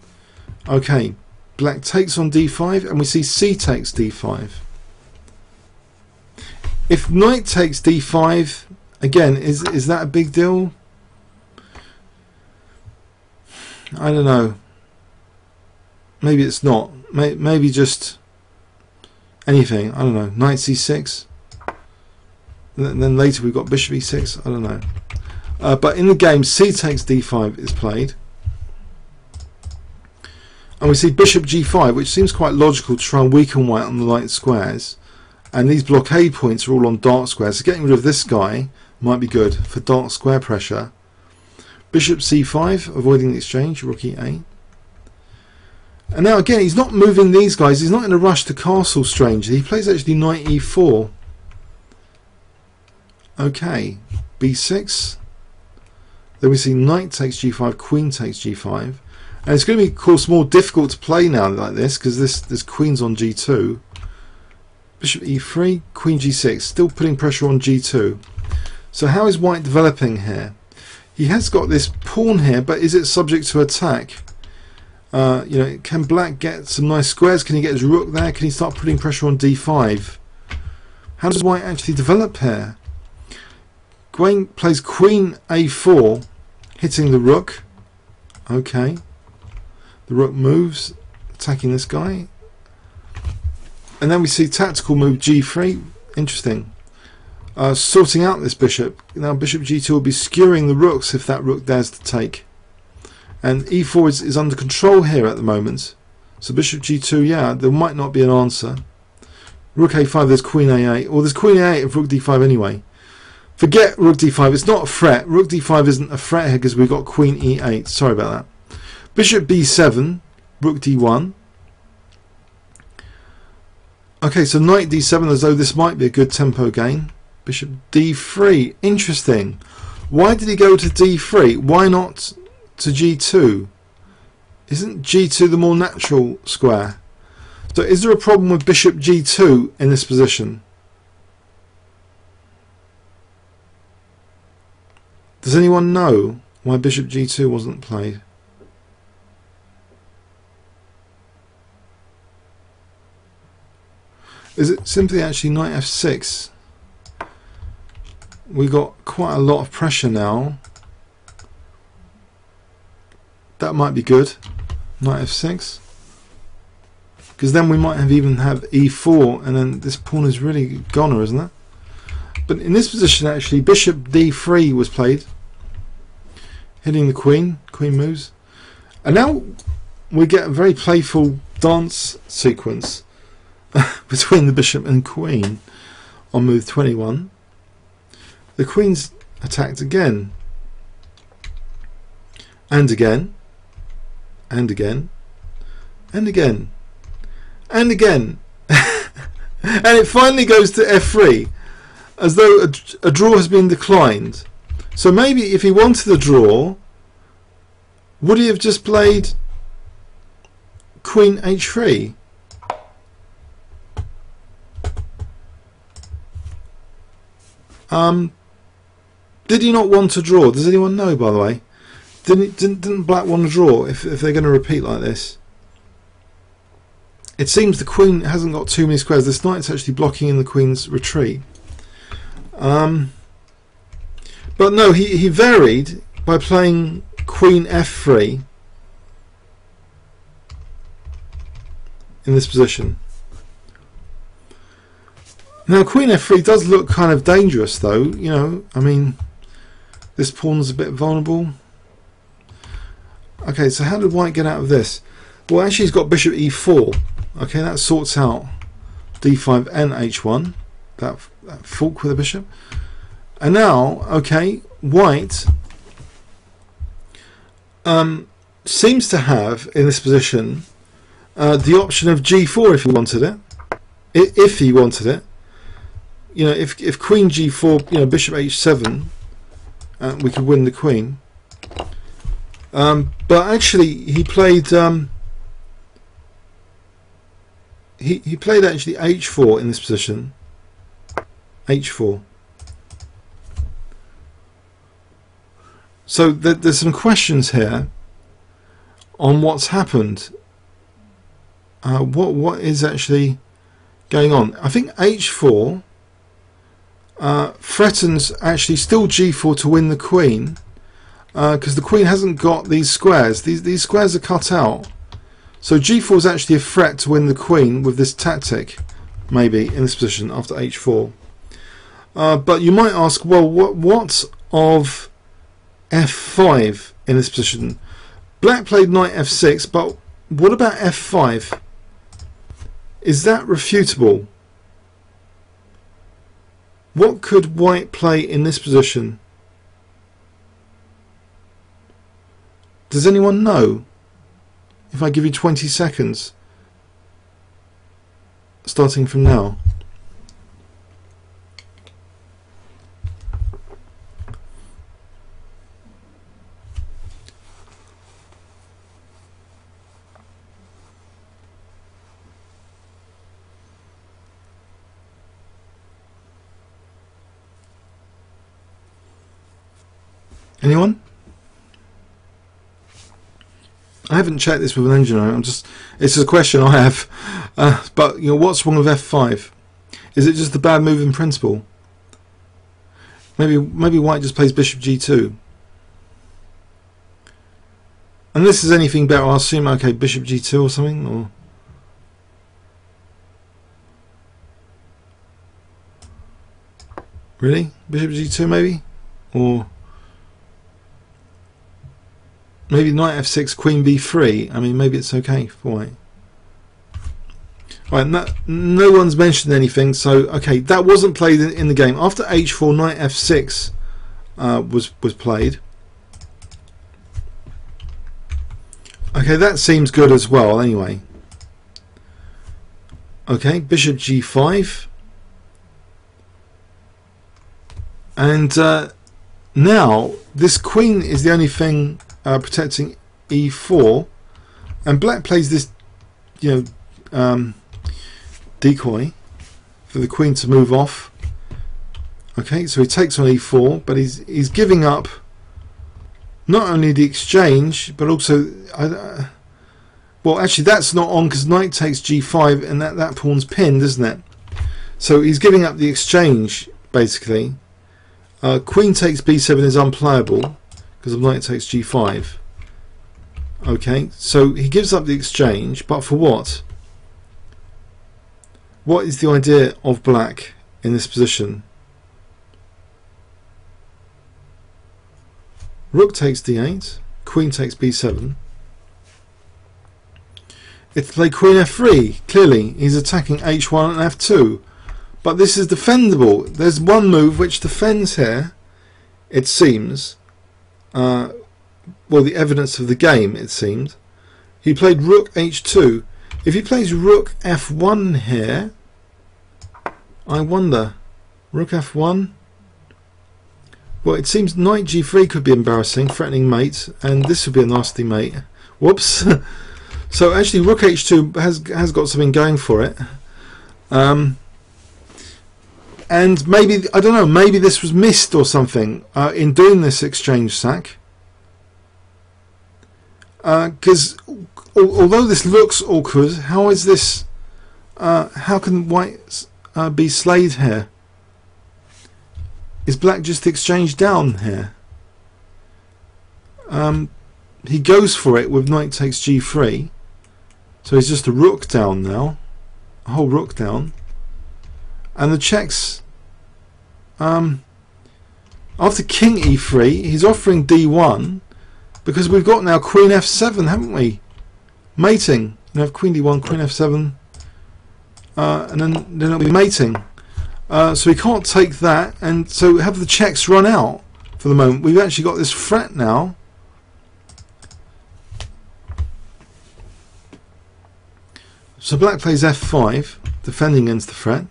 Okay, black takes on d5, and we see c takes d5. If knight takes d5, again, is that a big deal? I don't know. Maybe it's not. Maybe just anything. I don't know. Knight c6. Then later we've got bishop e6. I don't know. But in the game, c takes d5 is played. And we see bishop g5, which seems quite logical to try and weaken white on the light squares. And these blockade points are all on dark squares. So getting rid of this guy might be good for dark square pressure. Bishop c5, avoiding the exchange, rook e8. And now again, he's not moving these guys. He's not in a rush to castle, strangely. He plays actually knight e4. Okay, b6. Then we see knight takes g5, queen takes g5. And it's going to be, of course, more difficult to play now like this, because this queen's on g2. Bishop e3, queen g6, still putting pressure on g2. So how is white developing here? He has got this pawn here, but is it subject to attack? Can black get some nice squares? Can he get his rook there? Can he start putting pressure on d5? How does white actually develop here? Gawain plays queen a4, hitting the rook. Okay. The rook moves, attacking this guy. And then we see tactical move g3. Interesting. Sorting out this bishop. Now bishop g2 will be skewering the rooks if that rook dares to take. And e4 is under control here at the moment. So bishop g2, yeah, there might not be an answer. Rook a5, there's queen a8. Or there's queen a8 of rook d5 anyway. Forget rook d5, it's not a threat. Rook d5 isn't a threat here because we've got queen e8. Sorry about that. Bishop b7, rook d1. Okay, so knight d7, as though this might be a good tempo gain. Bishop d3, interesting. Why did he go to d3? Why not to g2? Isn't g2 the more natural square? So is there a problem with bishop g2 in this position? Does anyone know why bishop g2 wasn't played? Is it simply actually knight f6? We got quite a lot of pressure now. That might be good. Knight f6. Because then we might have e4, and then this pawn is really goner, isn't it? But in this position actually bishop d3 was played, hitting the queen. Queen moves. And now we get a very playful dance sequence between the bishop and queen on move 21. The queen's attacked again, and again, and again, and again, and again. And it finally goes to f3, as though a draw has been declined. So maybe if he wanted a draw, would he have just played queen h3? Did he not want to draw? Does anyone know, by the way? Didn't black want to draw if they're going to repeat like this? It seems the queen hasn't got too many squares. This knight's actually blocking in the queen's retreat. But no, he varied by playing queen f3 in this position. Now queen f3 does look kind of dangerous though, you know, I mean this pawn's a bit vulnerable. Okay, so how did white get out of this? Well, actually he's got bishop e4. Okay, that sorts out d5 and h1, that fork with the bishop. And now, okay, white seems to have in this position the option of g4 if he wanted it. If he wanted it, you know, if queen g4, you know, bishop h7, we could win the queen. But actually, he played he played actually h4 in this position. h4. So there's some questions here on what's happened. What is actually going on? I think h4 threatens actually still g4 to win the queen, because the queen hasn't got these squares. These squares are cut out. So g4 is actually a threat to win the queen with this tactic, maybe in this position after h4. But you might ask, well, what of f5 in this position? Black played knight f6, but what about f5? Is that refutable? What could white play in this position? Does anyone know? If I give you 20 seconds, starting from now. Anyone? I haven't checked this with an engineer. It's a question I have. But you know, what's wrong with f5? Is it just a bad move in principle? Maybe white just plays bishop g2. And this is anything better, I'll assume. Okay, bishop g2 or something, or really bishop g2 maybe, or maybe knight f6, queen b3. I mean, maybe it's okay for white. Right, no one's mentioned anything, so okay, that wasn't played in the game. After h4, knight f6 was played. Okay, that seems good as well. Anyway, okay, bishop g5, and now this queen is the only thing protecting e4, and black plays this, you know, decoy for the queen to move off. Okay, so he takes on e4, but he's giving up not only the exchange but also well, actually that's not on because knight takes g5 and that pawn's pinned, isn't it? So he's giving up the exchange basically. Queen takes b7 is unplayable because of knight takes g5. Okay, so he gives up the exchange, but for what? What is the idea of black in this position? Rook takes d8, queen takes b7. It's to play queen f3. Clearly he's attacking h1 and f2, but this is defendable. There's one move which defends here, it seems. Well, the evidence of the game, it seemed. He played rook h2. If he plays rook f1 here, I wonder, rook f1. Well, it seems knight g3 could be embarrassing, threatening mate, and this would be a nasty mate. Whoops. So actually rook h2 has got something going for it. And maybe, I don't know, maybe this was missed or something in doing this exchange sack. because although this looks awkward, how is this? How can white be slayed here? Is black just exchanged down here? He goes for it with knight takes g3, so he's just a rook down now, a whole rook down, and the checks. After king e3, he's offering d1 because we've got now queen f7, haven't we? Mating. You have queen d1, queen f7, and then it'll be mating. So we can't take that, and so have the checks run out for the moment. We've actually got this threat now. So black plays f5, defending against the threat.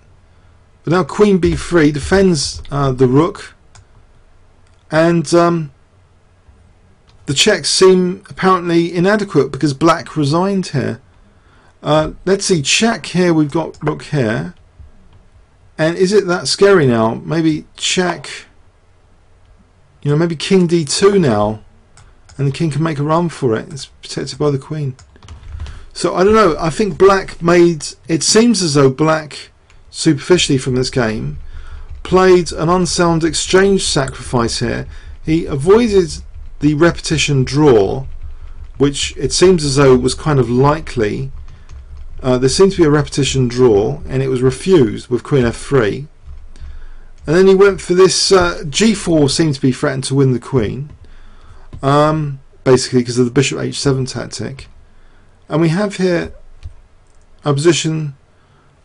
But now queen b3 defends the rook, and the checks seem apparently inadequate because black resigned here. Let's see, check here, we've got rook here. And is it that scary now? Maybe check, you know, maybe king d2 now, and the king can make a run for it. It's protected by the queen. So I don't know, I think black made, it seems as though black, superficially from this game, played an unsound exchange sacrifice here. He avoided the repetition draw, which it seems as though was kind of likely. There seemed to be a repetition draw, and it was refused with queen f3. And then he went for this g4, seemed to be threatened to win the queen, basically because of the bishop h7 tactic. And we have here a position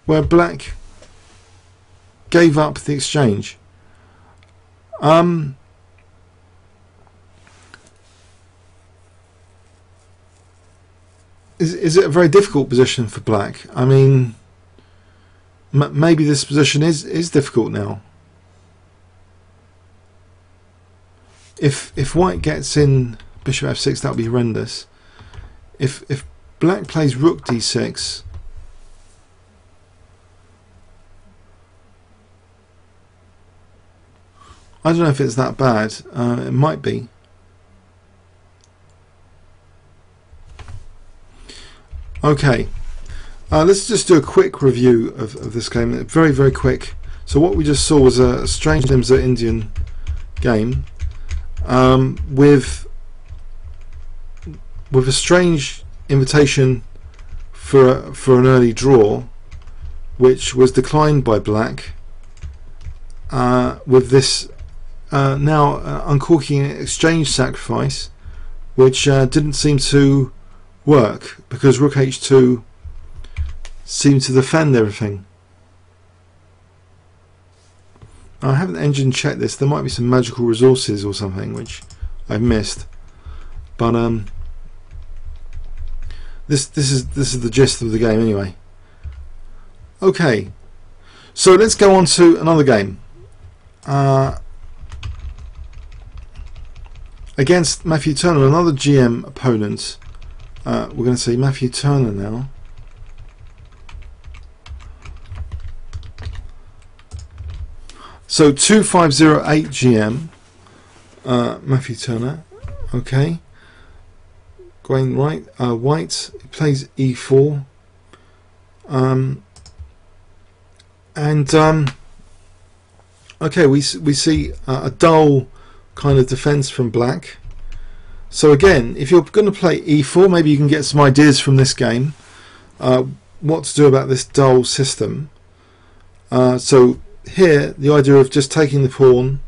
where black gave up the exchange. Is it a very difficult position for black? I mean, maybe this position is difficult now. If white gets in bishop f6, that would be horrendous. If black plays rook d6, I don't know if it's that bad. It might be. Okay, let's just do a quick review of this game. Very, very quick. So what we just saw was a strange Nimzo Indian game with a strange invitation for an early draw, which was declined by black. With this now uncorking an exchange sacrifice, which didn't seem to work because rook h2 seemed to defend everything. I haven't engine checked this. There might be some magical resources or something which I've missed, but this is the gist of the game anyway. Okay, so let's go on to another game against Matthew Turner, another GM opponent. We're going to see Matthew Turner now. So 2508 GM, Matthew Turner. Okay, going right. White plays e4, okay, we see a dull kind of defense from black. So again, if you're going to play e4, maybe you can get some ideas from this game what to do about this dull system. So here, the idea of just taking the pawn,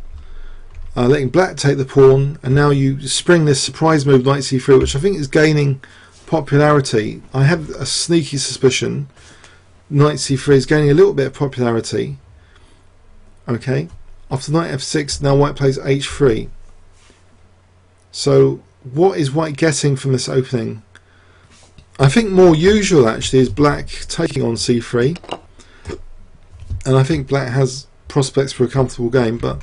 letting black take the pawn, and now you spring this surprise move knight c3, which I think is gaining popularity. I have a sneaky suspicion knight c3 is gaining a little bit of popularity. Okay, after knight f6, now white plays h3. So what is white getting from this opening? I think more usual actually is black taking on c3, and I think black has prospects for a comfortable game, but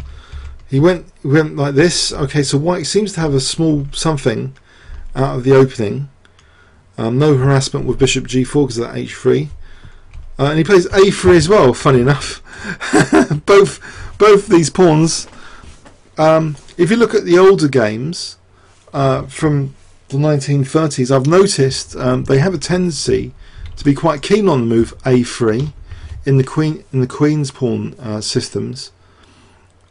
he went like this. Okay, so white seems to have a small something out of the opening. No harassment with bishop g4 because of that h3, and he plays a3 as well, funny enough. both these pawns, if you look at the older games from the 1930s, I've noticed they have a tendency to be quite keen on the move A3 in the Queen's pawn systems.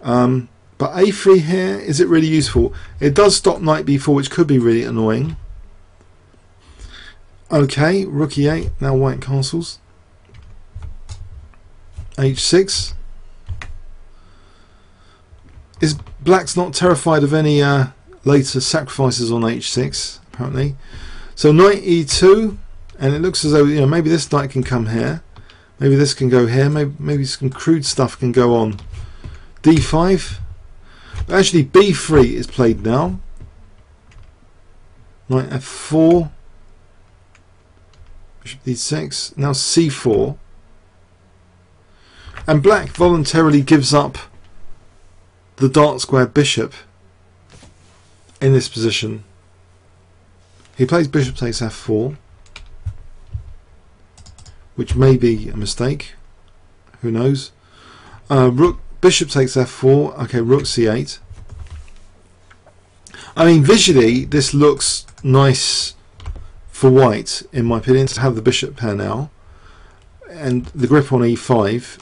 But A3 here, is it really useful? It does stop Knight B4, which could be really annoying. Okay, Rook E8, now white castles. H6. Is black's not terrified of any later sacrifices on H6, apparently. So Knight E2, and it looks as though, you know, maybe this knight can come here. Maybe this can go here. Maybe some crude stuff can go on. D5. But actually B3 is played now. Knight F4. Bishop D6. Now C4. And black voluntarily gives up the dark square bishop in this position. He plays bishop takes F4, which may be a mistake. Who knows? Rook bishop takes F4. Okay, Rook C8. I mean, visually this looks nice for white, in my opinion, to have the bishop pair now, and the grip on E5.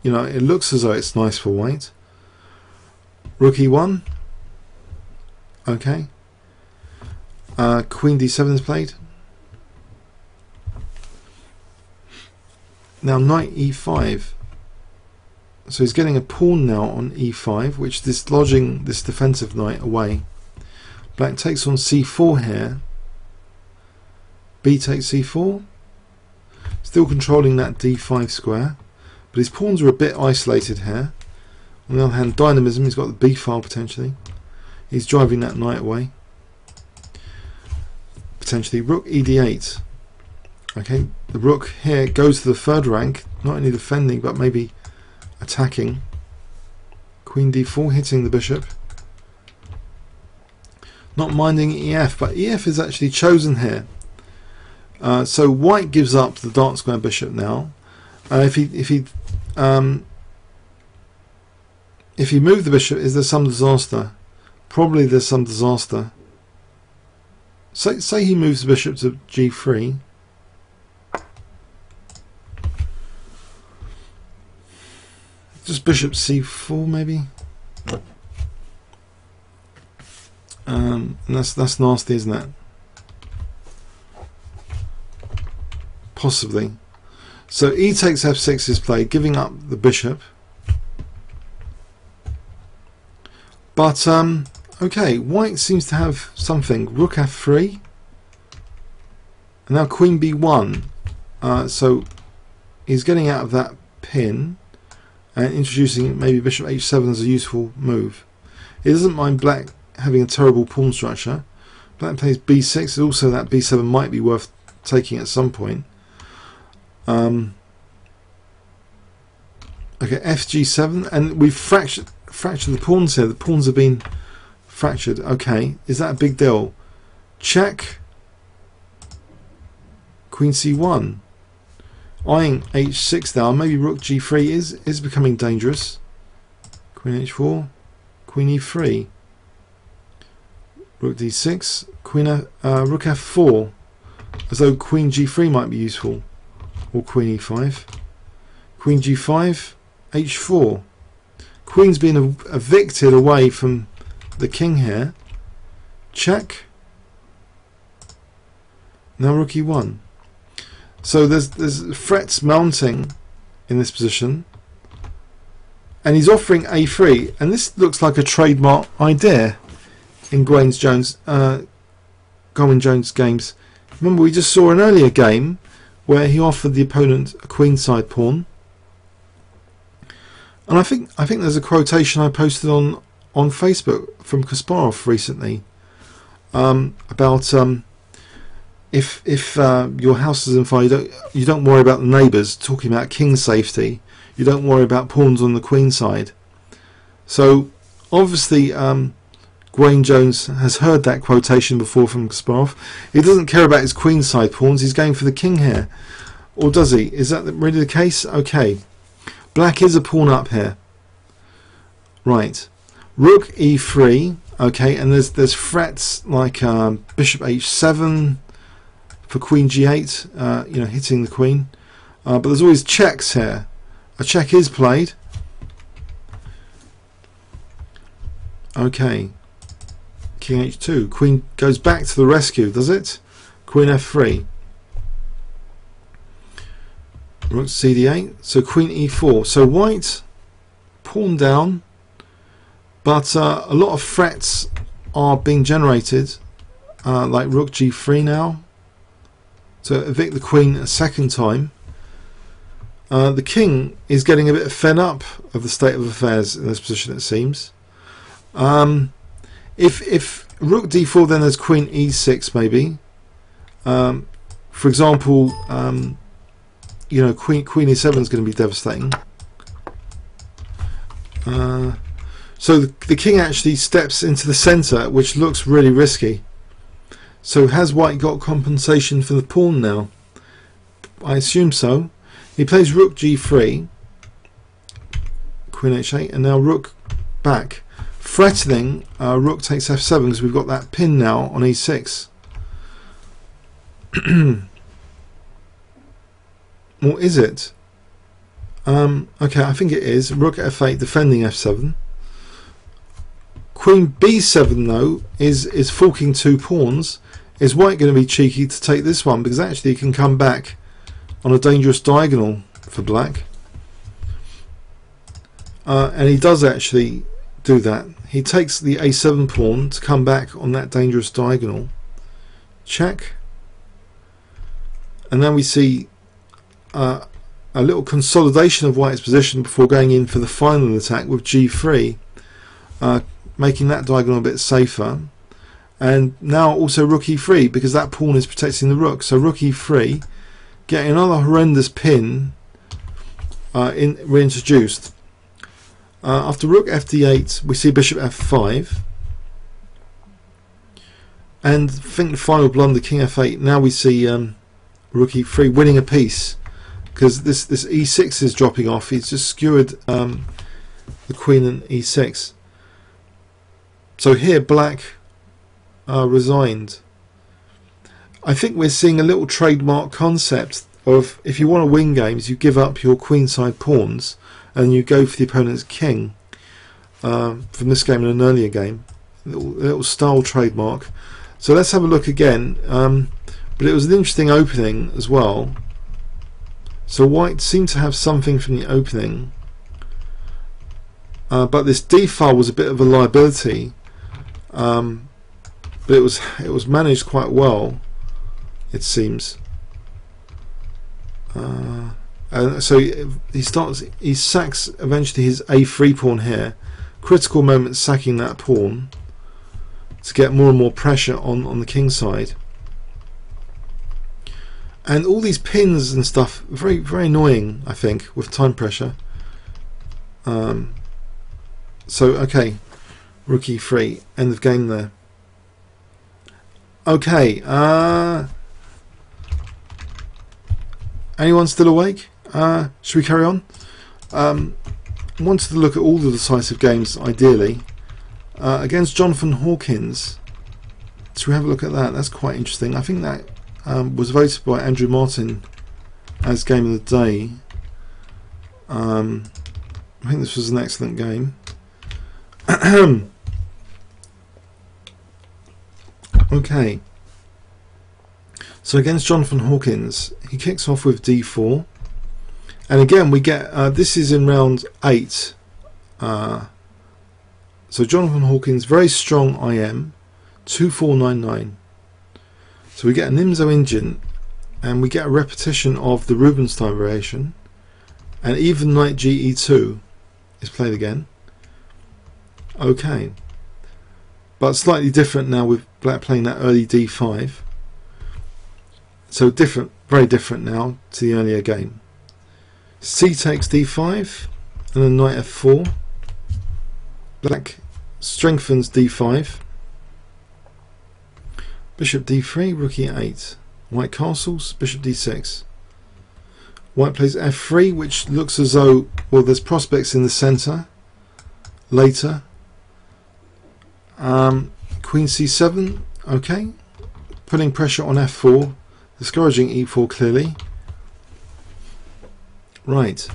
You know, it looks as though it's nice for white. Rook E1. Okay. Queen D7 is played. Now Knight E5. So he's getting a pawn now on E5, which is dislodging this defensive knight away. Black takes on C4 here. B takes C4. Still controlling that D5 square. But his pawns are a bit isolated here. On the other hand, dynamism, he's got the B file potentially. He's driving that knight away. Potentially Rook ED8. Okay, the rook here goes to the third rank, not only defending but maybe attacking. Queen D4 hitting the bishop. Not minding EF, but EF is actually chosen here. So white gives up the dark square bishop now. If you move the bishop, is there some disaster? Probably there's some disaster. Say he moves the bishop to G3. Just bishop C4 maybe. And that's nasty, isn't it? Possibly. So E takes F6 is played, giving up the bishop. But okay, white seems to have something. Rook F3. And now Queen B1. So he's getting out of that pin and introducing maybe bishop H7 as a useful move. He doesn't mind black having a terrible pawn structure. Black plays B6. Also, that B7 might be worth taking at some point. Okay, FG7, and we've fractured the pawns here. The pawns have been fractured. Okay, is that a big deal? Check. Queen C1. Eyeing H6 now. Maybe Rook G3 is becoming dangerous. Queen H4. Queen E3. Rook D6. Rook F4. As though Queen G3 might be useful. Or Queen E5. Queen G5. H4. Queen's been evicted away from the king here. Check. Now Rook E1. So there's threats mounting in this position, and he's offering A3, and this looks like a trademark idea in Gawain Jones games. Remember, we just saw an earlier game where he offered the opponent a queenside pawn, and I think there's a quotation I posted on Facebook from Kasparov recently about if your house is on fire, you don't worry about the neighbours, talking about king safety. You don't worry about pawns on the queen side. So obviously Gawain Jones has heard that quotation before from Kasparov. He doesn't care about his queen side pawns. He's going for the king here, or does he? Is that really the case? Okay, black is a pawn up here. Right, Rook E3. Okay, and there's threats like bishop h7 for queen g8, you know, hitting the queen. But there's always checks here. A check is played. Okay, king h2. Queen goes back to the rescue, does it? Queen f3. Rook cd8. So queen e4. So white pawn down, but a lot of threats are being generated, like rook g3 now, to evict the queen a second time. The king is getting a bit fed up of the state of affairs in this position, it seems. If rook d4, then there's queen e6 maybe. For example, you know, queen e7 is going to be devastating. So the king actually steps into the centre, which looks really risky. So has white got compensation for the pawn now? I assume so. He plays rook g3, queen h8, and now rook back, threatening rook takes f7 because we've got that pin now on e6. Or is it? Okay, I think it is. Rook f8 defending f7. Queen b7 though is forking two pawns. Is white going to be cheeky to take this one, because actually he can come back on a dangerous diagonal for black, and he does actually do that. He takes the a7 pawn to come back on that dangerous diagonal. Check, and then we see a little consolidation of white's position before going in for the final attack with g3, making that diagonal a bit safer. And now also rook e3, because that pawn is protecting the rook. So rook e3, getting another horrendous pin reintroduced. After rook fd8, we see bishop f5, and I think the final blunder, king f8. Now we see rook e3 winning a piece, because this e6 is dropping off. He's just skewered the queen and e6. So here black resigned. I think we're seeing a little trademark concept of, if you want to win games, you give up your queenside pawns and you go for the opponent's king. From this game and an earlier game, little style trademark. So let's have a look again. But it was an interesting opening as well. So white seemed to have something from the opening, but this d file was a bit of a liability. But it was managed quite well, it seems. And so he sacks eventually his a3 pawn here. Critical moment, sacking that pawn to get more and more pressure on the king side. And all these pins and stuff, very very annoying, I think, with time pressure. So okay, rook e3, end of game there. Okay, anyone still awake? Should we carry on? Wanted to look at all the decisive games, ideally. Against Jonathan Hawkins. Should we have a look at that? That's quite interesting. I think that was voted by Andrew Martin as game of the day. I think this was an excellent game. Okay, so against Jonathan Hawkins, he kicks off with d4, and again we get this is in round 8. So Jonathan Hawkins, very strong IM, 2499. So we get a Nimzo engine, and we get a repetition of the Rubinstein variation, and even knight ge2 is played again. Okay, but slightly different now with black playing that early d5. So different, very different now to the earlier game. C takes d5 and then knight f4. Black strengthens d5. Bishop d3, rook e8. White castles, bishop d6. White plays f3, which looks as though, well, there's prospects in the centre later. Queen c7, okay, putting pressure on f4, discouraging e4 clearly. Right,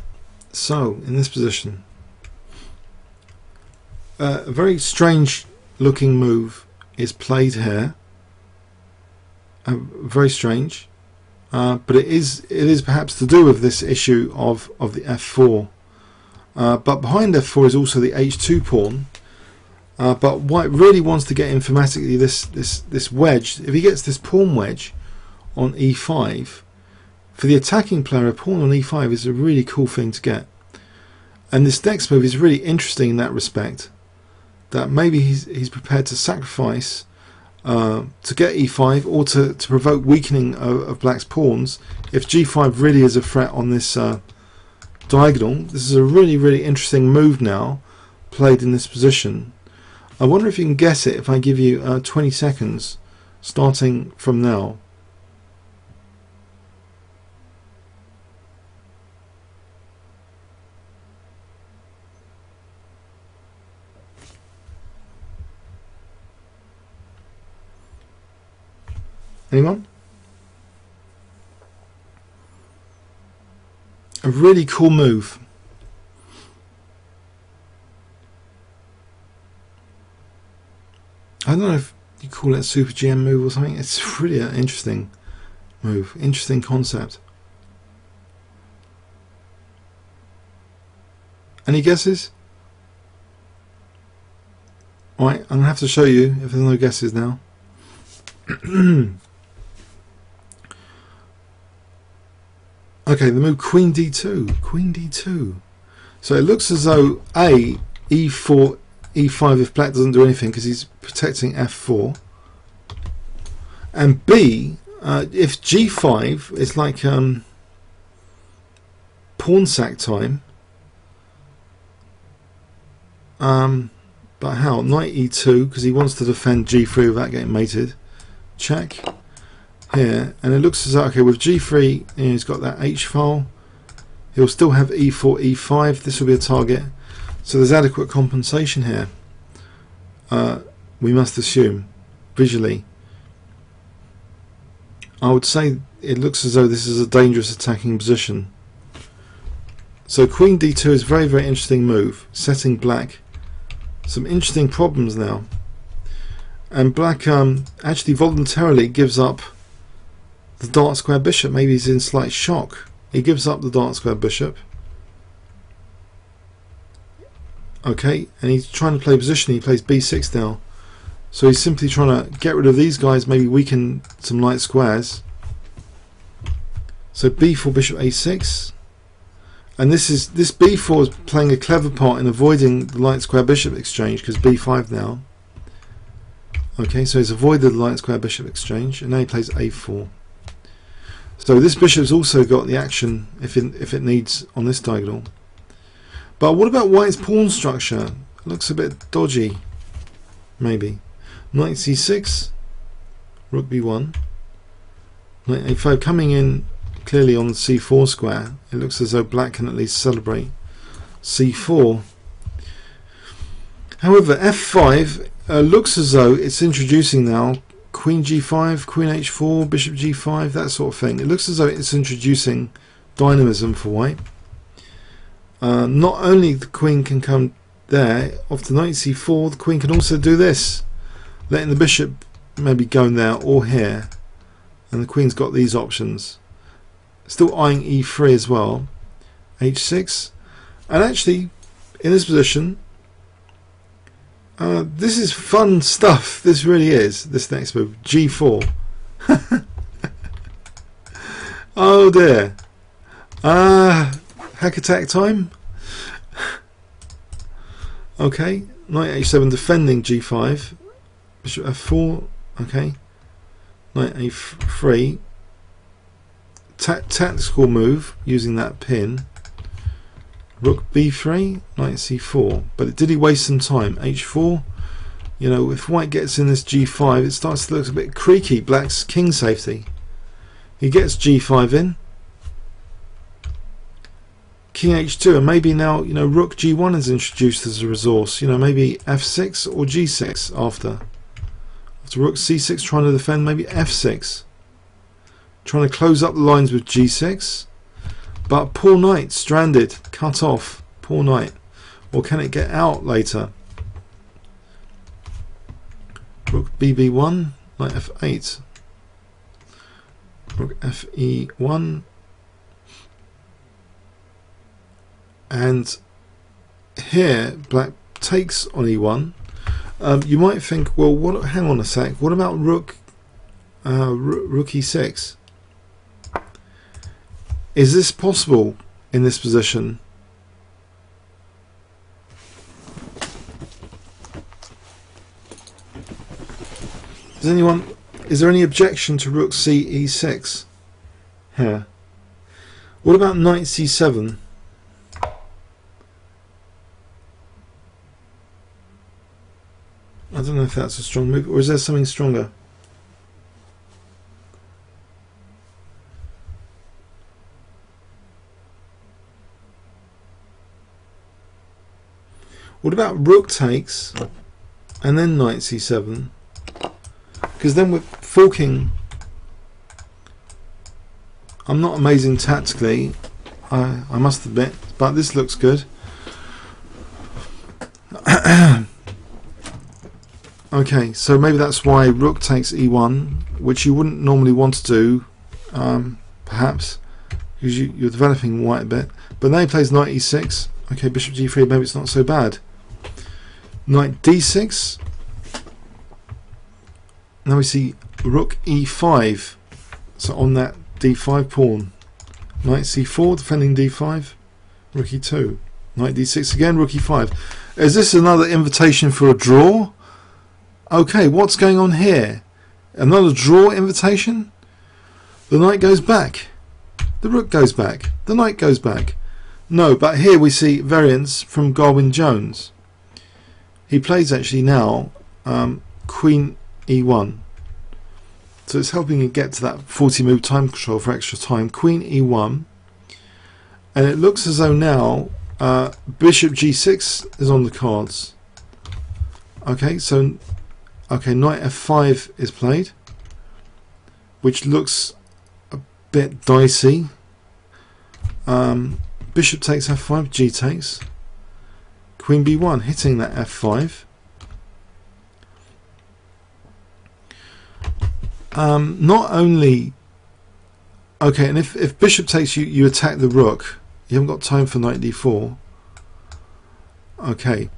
so in this position, a very strange looking move is played here. Very strange, but it is perhaps to do with this issue of the f4. But behind f4 is also the h2 pawn. But White really wants to get informatically this wedge. If he gets this pawn wedge on e5, for the attacking player, a pawn on e5 is a really cool thing to get. And this next move is really interesting in that respect, that maybe he's prepared to sacrifice to get e5, or to provoke weakening of black's pawns if g5 really is a threat on this diagonal. This is a really interesting move now played in this position. I wonder if you can guess it if I give you 20 seconds starting from now. Anyone? A really cool move. I don't know if you call it a super GM move or something. It's really an interesting move, interesting concept. Any guesses? Alright, I'm going to have to show you if there's no guesses now. Okay, the move Queen D2. Queen D2. So it looks as though A, E4, E5 if black doesn't do anything because he's protecting F4. And B, if G5 is like pawn sack time. But how? Knight E2 because he wants to defend G3 without getting mated. Check. Here, and it looks as though, okay, with G3, he's got that H file. He'll still have E4, E5. This will be a target. So there's adequate compensation here. We must assume, visually. I would say it looks as though this is a dangerous attacking position. So Queen D2 is a very interesting move, setting black some interesting problems now. And black actually voluntarily gives up the dark square bishop. Maybe he's in slight shock. He gives up the dark square bishop. Okay, and he's trying to play position. He plays b6 now. So he's simply trying to get rid of these guys, maybe weaken some light squares. So b4 bishop a6. And this b4 is playing a clever part in avoiding the light square bishop exchange, because b5 now. Okay, so he's avoided the light square bishop exchange, and now he plays a4. So this bishop's also got the action if it needs on this diagonal. But what about White's pawn structure? It looks a bit dodgy, maybe. Knight c6, rook b1, knight a5 coming in clearly on the c4 square. It looks as though black can at least celebrate c4. However, f5 looks as though it's introducing now queen g5, queen h4, bishop g5, that sort of thing. It looks as though it's introducing dynamism for White. Not only the queen can come there, off to knight c4, the queen can also do this, letting the bishop maybe go in there or here, and the queen's got these options. Still eyeing e3 as well, h6, and actually in this position, this is fun stuff. This really is. This next move, g4. Oh dear. Hack attack time. Okay, knight h7 defending g5, bishop f4. Okay, knight a3. Tactical move using that pin. Rook b3, knight c4. But did he waste some time? h4. You know, if White gets in this g5, it starts to look a bit creaky. Black's king safety. He gets g5 in. King H2, and maybe now, you know, Rook G1 is introduced as a resource. You know, maybe F6 or G6 after Rook C6 trying to defend, maybe F6. Trying to close up the lines with G6. But poor knight, stranded, cut off. Poor knight. Or can it get out later? Rook BB1, knight F8. Rook FE1. And here, black takes on E1. You might think, well, what? Hang on a sec. What about Rook E6? Is this possible in this position? Is there any objection to Rook C E6 here? What about Knight C7? I don't know if that's a strong move, or is there something stronger? What about Rook takes and then Knight C7? Because then we're forking. I'm not amazing tactically, I must admit, but this looks good. Okay, so maybe that's why Rook takes E1, which you wouldn't normally want to do, perhaps, because you're developing white a bit. But now he plays Knight E6. Okay, Bishop G3, maybe it's not so bad. Knight D6. Now we see Rook E5. So on that D5 pawn. Knight C4, defending D5. Rook E2. Knight D6 again, Rook E5. Is this another invitation for a draw? Okay, what's going on here? Another draw invitation? The knight goes back. The rook goes back. The knight goes back. No, but here we see variants from Gawain Jones. He plays actually now Queen E1. So it's helping you get to that 40 move time control for extra time. Queen E1. And it looks as though now Bishop G6 is on the cards. Okay, so Knight F5 is played, which looks a bit dicey. Bishop takes F5, G takes. Queen B1 hitting that F5. Not only, okay, and if Bishop takes, you attack the rook. You haven't got time for Knight D4. Okay,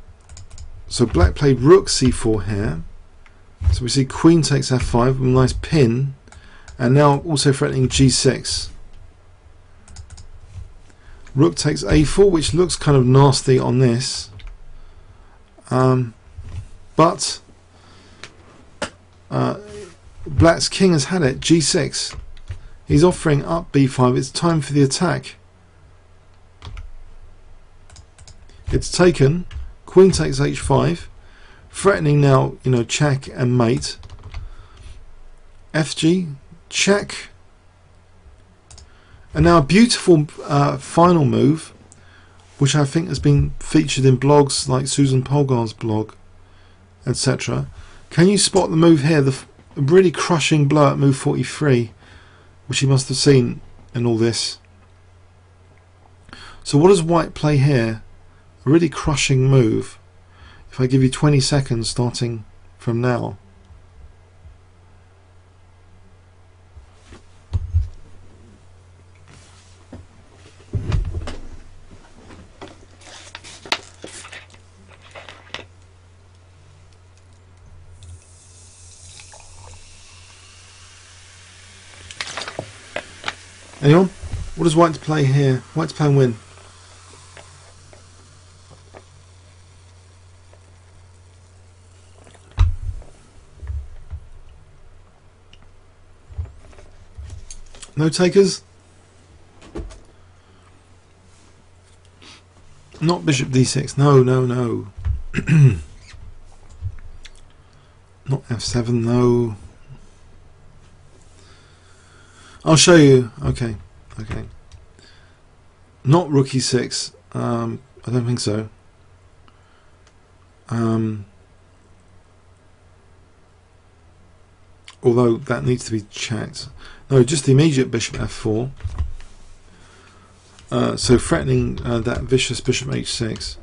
so black played Rook C4 here. So we see Queen takes F5 with a nice pin, and now also threatening G6. Rook takes A4, which looks kind of nasty on this, but black's king has had it. G6. He's offering up B5. It's time for the attack. It's taken. Queen takes H5. Threatening now, you know, check and mate. FG, check. And now a beautiful final move, which I think has been featured in blogs like Susan Polgar's blog, etc. Can you spot the move here? The really crushing blow at move 43, which you must have seen in all this. So what does white play here? A really crushing move. If I give you 20 seconds starting from now. Anyone? What does white play here? White's play and win. No takers? Not Bishop D6. No, no, no. Not F7, no. I'll show you. Okay, okay. Not rook e6. I don't think so. Although that needs to be checked. No, just the immediate bishop f4. So threatening that vicious bishop h6.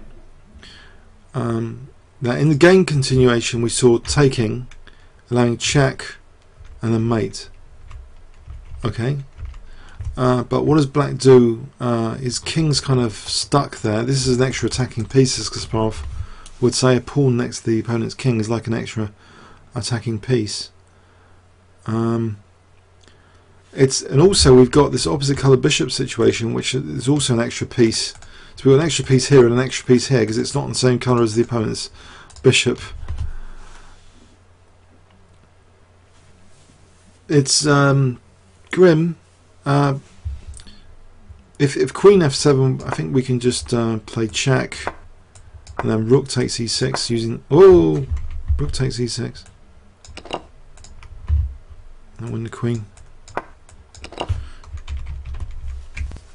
Now in the game continuation we saw taking, allowing check, and then mate. Okay. But what does black do? His king's kind of stuck there. This is an extra attacking piece, as Kasparov would say. A pawn next to the opponent's king is like an extra attacking piece. And also we've got this opposite colour bishop situation, which is also an extra piece. So we've got an extra piece here and an extra piece here because it's not the same colour as the opponent's bishop. It's grim. If queen f7, I think we can just play check, and then rook takes e6 using rook takes e6. And win the queen.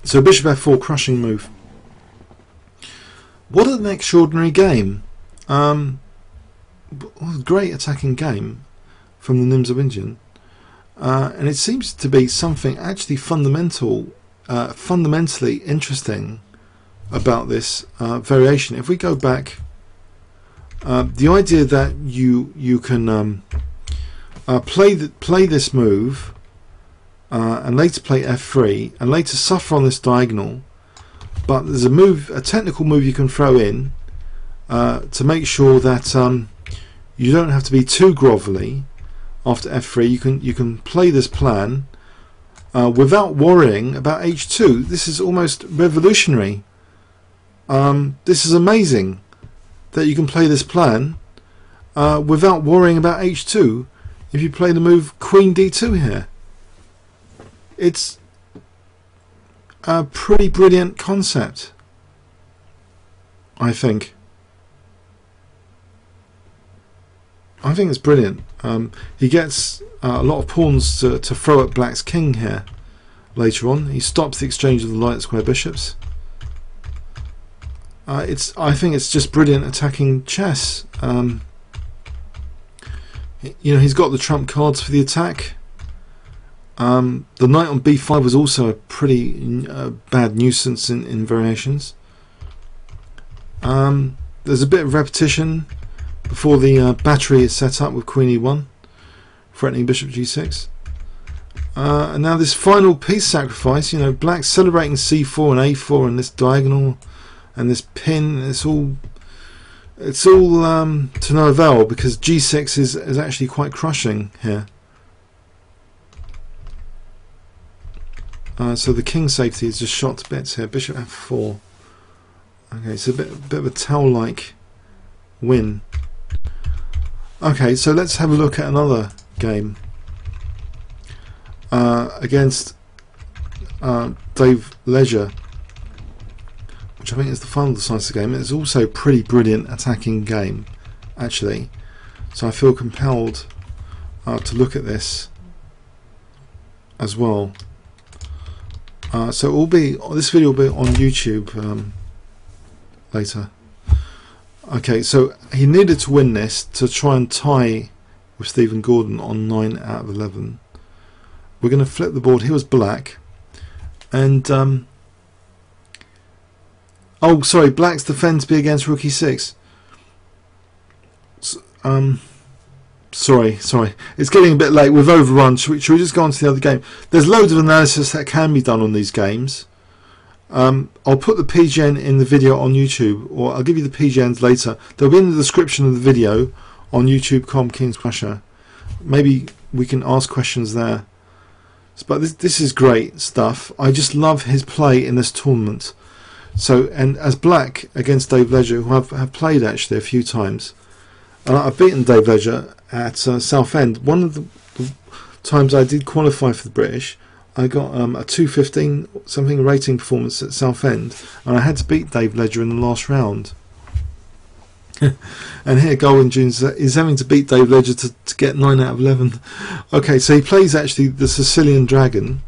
So bishop f4, crushing move. What an extraordinary game! What a great attacking game from the Nxb3. And it seems to be something actually fundamentally interesting about this variation. If we go back, the idea that you can play this move and later play f3 and later suffer on this diagonal, but there's a technical move you can throw in to make sure that you don't have to be too grovelly. After f3 you can play this plan without worrying about h2. This is almost revolutionary. This is amazing that you can play this plan without worrying about h2 if you play the move queen d2 here. It's a pretty brilliant concept, I think. I think it's brilliant. He gets a lot of pawns to throw at black's king here later on. He stops the exchange of the light square bishops. I think it's just brilliant attacking chess. You know, he's got the trump cards for the attack. The knight on b5 was also a pretty bad nuisance in variations. There's a bit of repetition before the battery is set up with queen e1, threatening bishop g6. And now this final piece sacrifice, you know, black celebrating c4 and a4 and this diagonal and this pin. It's all to no avail because g6 is actually quite crushing here. So the king safety is just shot to bits here. Bishop f4. Okay, so a bit of a towel-like win. Okay, so let's have a look at another game against Dave Leisure, which I think is the final decisive game. It's also a pretty brilliant attacking game, actually. So I feel compelled to look at this as well. So this video will be on YouTube later. Okay, so he needed to win this to try and tie with Stephen Gordon on 9 out of 11. We're going to flip the board. Here was black, and oh, sorry, black's defense be against rook e6. Sorry, it's getting a bit late. We've overrun. Should we just go on to the other game? There's loads of analysis that can be done on these games. I'll put the PGN in the video on YouTube, or I'll give you the PGNs later. They'll be in the description of the video on YouTube.com Kingscrusher. Maybe we can ask questions there. But this is great stuff. I just love his play in this tournament. So, and as black against Dave Leisure, who have played actually a few times, I've beaten Dave Leisure at Southend. One of the times I did qualify for the British, I got a 215 something rating performance at Southend, and I had to beat Dave Leisure in the last round. And here Gawain is having to beat Dave Leisure to get 9 out of 11. Okay, so he plays actually the Sicilian Dragon,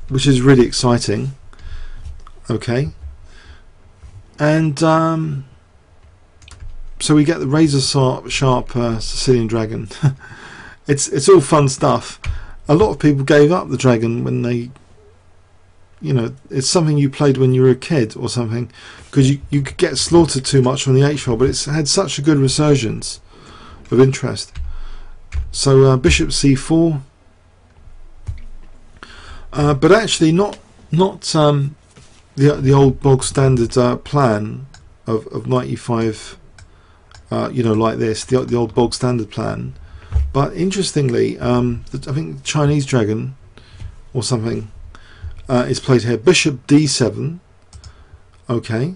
which is really exciting. Okay, and so we get the razor sharp Sicilian dragon. It's all fun stuff. A lot of people gave up the dragon when they, you know, it's something you played when you were a kid or something, because you could get slaughtered too much on the H file, but it's had such a good resurgence of interest. So bishop c4, but actually not the old bog standard plan of knight e5, you know, like this, the old bog standard plan. But interestingly, I think the Chinese dragon or something is played here. Bishop d7. Okay.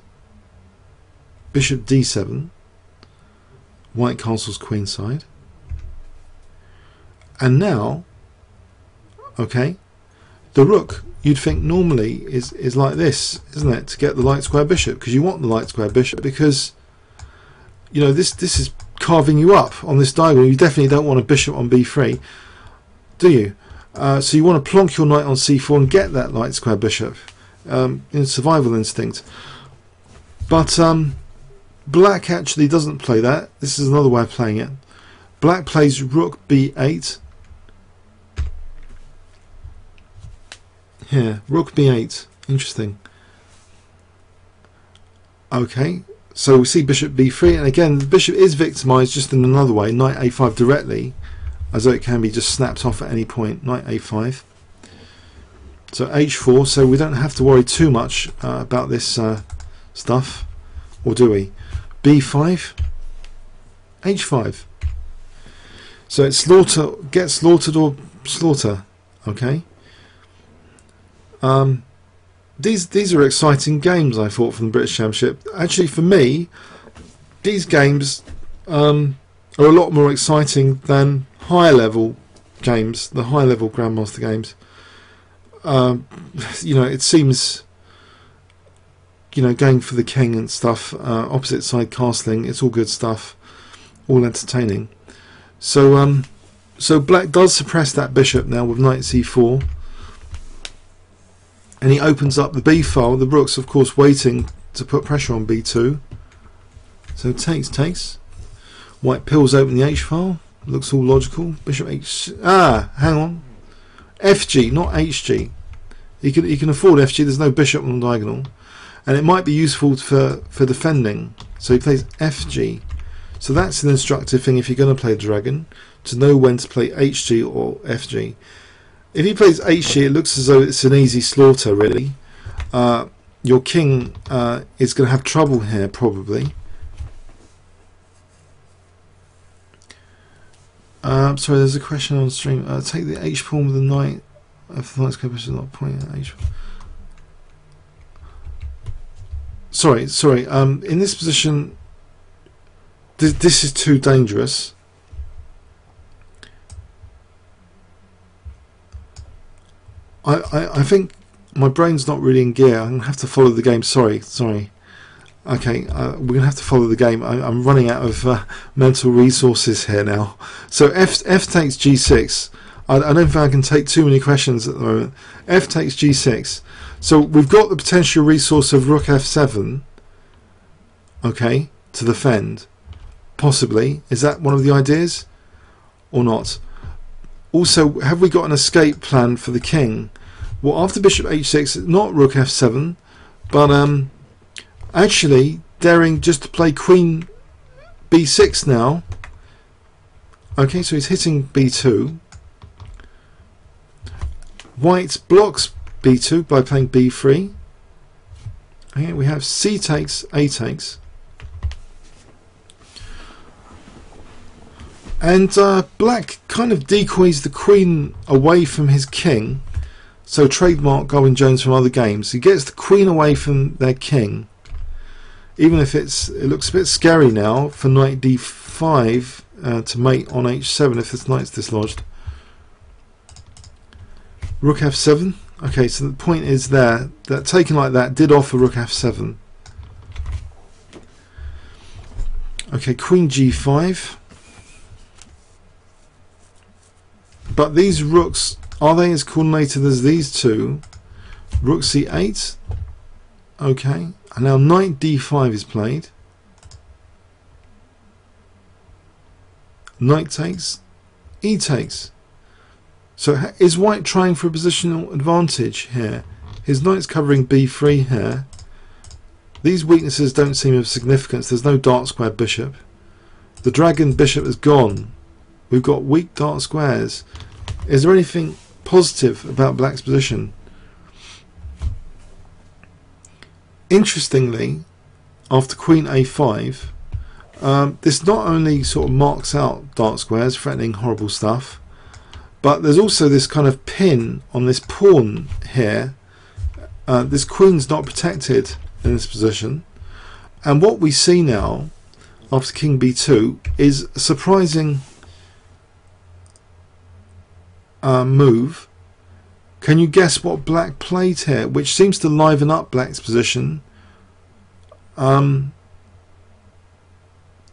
Bishop d7. White castles queenside. And now, okay, the rook, you'd think normally is like this, isn't it, to get the light square bishop, because you want the light square bishop, because, you know, this is carving you up on this diagonal. You definitely don't want a bishop on b3, do you? So you want to plonk your knight on c4 and get that light square bishop, in survival instinct. But black actually doesn't play that. This is another way of playing it. Black plays rook b8. Here, rook b8. Interesting. Okay, so we see bishop b3, and again the bishop is victimized just in another way, knight a5 directly, as though it can be just snapped off at any point. Knight a5. So h4, so we don't have to worry too much about this stuff, or do we? b5, h5. So it's slaughter, get slaughtered or slaughter. Okay. These are exciting games, I thought, from the British Championship. Actually, for me, these games are a lot more exciting than higher level games, the high level Grandmaster games. You know, it seems, you know, going for the king and stuff, opposite side castling, it's all good stuff, all entertaining. So so black does suppress that bishop now with knight c4. And he opens up the b file. The rook's of course waiting to put pressure on b2. So takes. White pills open the h file. Looks all logical. Bishop h. Hang on. fg, not hg. He can afford fg. There's no bishop on the diagonal, and it might be useful for defending. So he plays fg. So that's an instructive thing if you're going to play dragon, to know when to play hg or fg. If he plays hg, it looks as though it's an easy slaughter, really. Your king is going to have trouble here, probably. Sorry, there's a question on stream. Take the h pawn with the knight. If the knight's position is not pointing at h. Sorry. In this position, this is too dangerous. I think my brain's not really in gear. I'm going to have to follow the game. Sorry. Okay, we're going to have to follow the game. I'm running out of mental resources here now. So f takes g6. I don't think I can take too many questions at the moment. F takes g6. So we've got the potential resource of rook f7. Okay, to defend. Possibly. Is that one of the ideas? Or not? Also, have we got an escape plan for the king? Well, after bishop h6, not rook f7, but actually daring just to play queen b6 now. Okay, so he's hitting b2. White blocks b2 by playing b3. Okay, we have c takes, a takes. And black kind of decoys the queen away from his king. So trademark Gawain Jones from other games. He gets the queen away from their king. Even if it looks a bit scary now for knight d5 to mate on h7 if this knight's dislodged. Rook f7. Okay, so the point is there that taken like that did offer rook f7. Okay, queen g5. But these rooks, are they as coordinated as these two? Rook c8. Okay, and now knight d5 is played. Knight takes, e takes. So is white trying for a positional advantage here? His knight's covering b3 here. These weaknesses don't seem of significance. There's no dark squared bishop. The dragon bishop is gone. We've got weak dark squares. Is there anything positive about black's position? Interestingly, after queen a5, this not only sort of marks out dark squares, threatening horrible stuff, but there's also this kind of pin on this pawn here. This queen's not protected in this position, and what we see now after king b2 is a surprising move. Can you guess what black played here, which seems to liven up black's position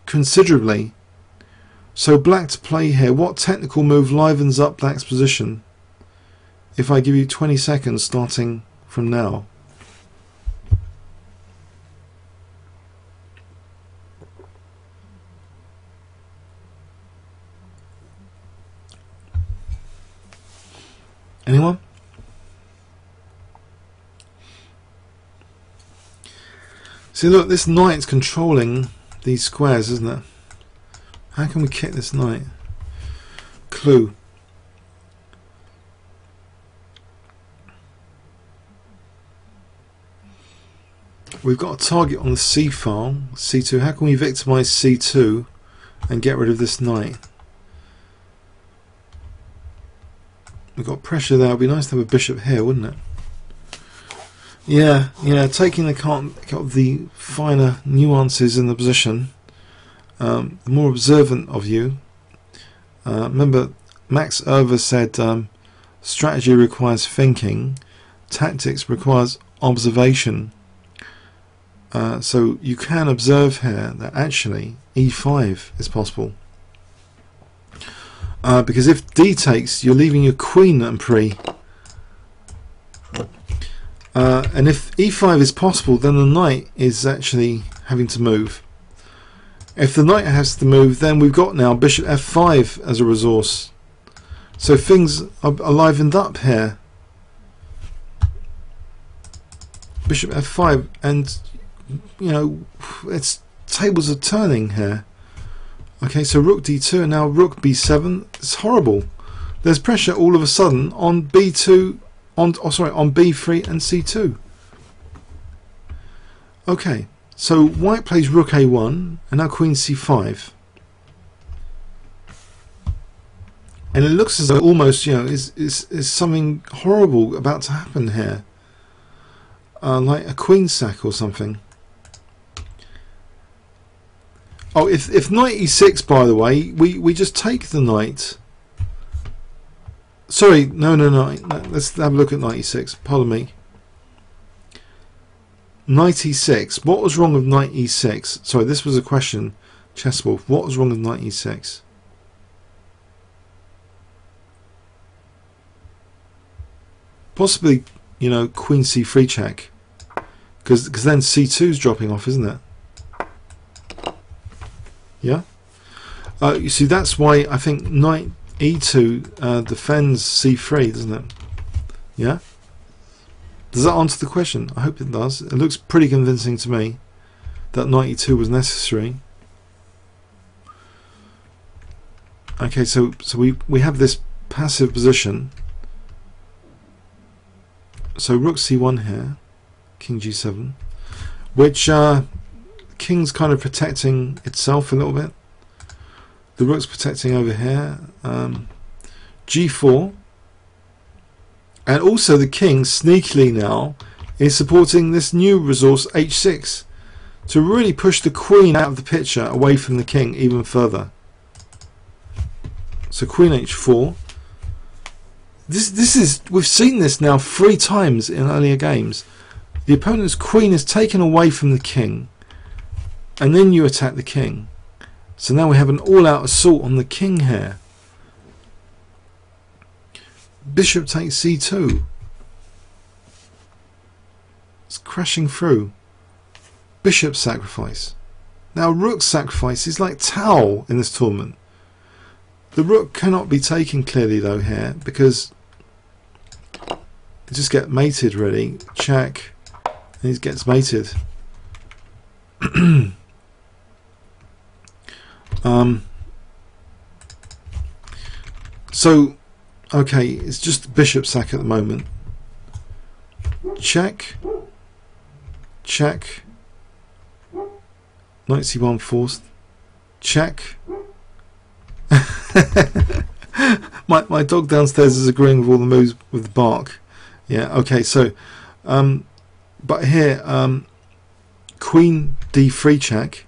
considerably? So black to play here, what technical move livens up black's position? If I give you 20 seconds starting from now. Anyone? See, look, this knight's controlling these squares, isn't it? How can we kick this knight? Clue. We've got a target on the C file, C2. How can we victimize C2 and get rid of this knight? We've got pressure there. It would be nice to have a bishop here, wouldn't it? Yeah, taking account of the finer nuances in the position. The more observant of you. Remember, Max Erver said strategy requires thinking, tactics requires observation. So you can observe here that actually e5 is possible. Because if d takes, you're leaving your queen and pre. And if e5 is possible, then the knight is actually having to move. If the knight has to move, then we've got now bishop f5 as a resource. So things are livened up here. Bishop f5, and you know, it's tables are turning here. Okay, so rook d2 and now rook b7. It's horrible. There's pressure all of a sudden on b2, on b3 and c2. Okay, so white plays rook a1 and now queen c5, and it looks as though almost, you know, is something horrible about to happen here, like a queen sack or something. Oh, if knight e6, by the way, we just take the knight. Sorry, no. Let's have a look at knight e6. Pardon me. Knight e6. What was wrong with knight e6? Sorry, this was a question. Chesswolf. What was wrong with knight e6? Possibly, you know, queen c3 check, because then c2 is dropping off, isn't it? Yeah. You see, that's why I think knight e2 defends c3, doesn't it? Yeah. Does that answer the question? I hope it does. It looks pretty convincing to me that knight e2 was necessary. Okay, so we have this passive position. So rook c1 here, king g7, which king's kind of protecting itself a little bit. The rook's protecting over here. G4, and also the king sneakily now is supporting this new resource h6 to really push the queen out of the picture, away from the king even further. So queen h4. This is, we've seen this now 3 times in earlier games. The opponent's queen is taken away from the king, and then you attack the king. So now we have an all-out assault on the king here. Bishop takes c2. It's crashing through. Bishop sacrifice. Now rook sacrifice is like Tau in this tournament. The rook cannot be taken clearly though here, because you just get mated really. Check, and he gets mated. So okay, it's just bishop sack at the moment. Check, check, knight c1 forced, check. my dog downstairs is agreeing with all the moves with the bark. Yeah, okay, so but here queen d3 check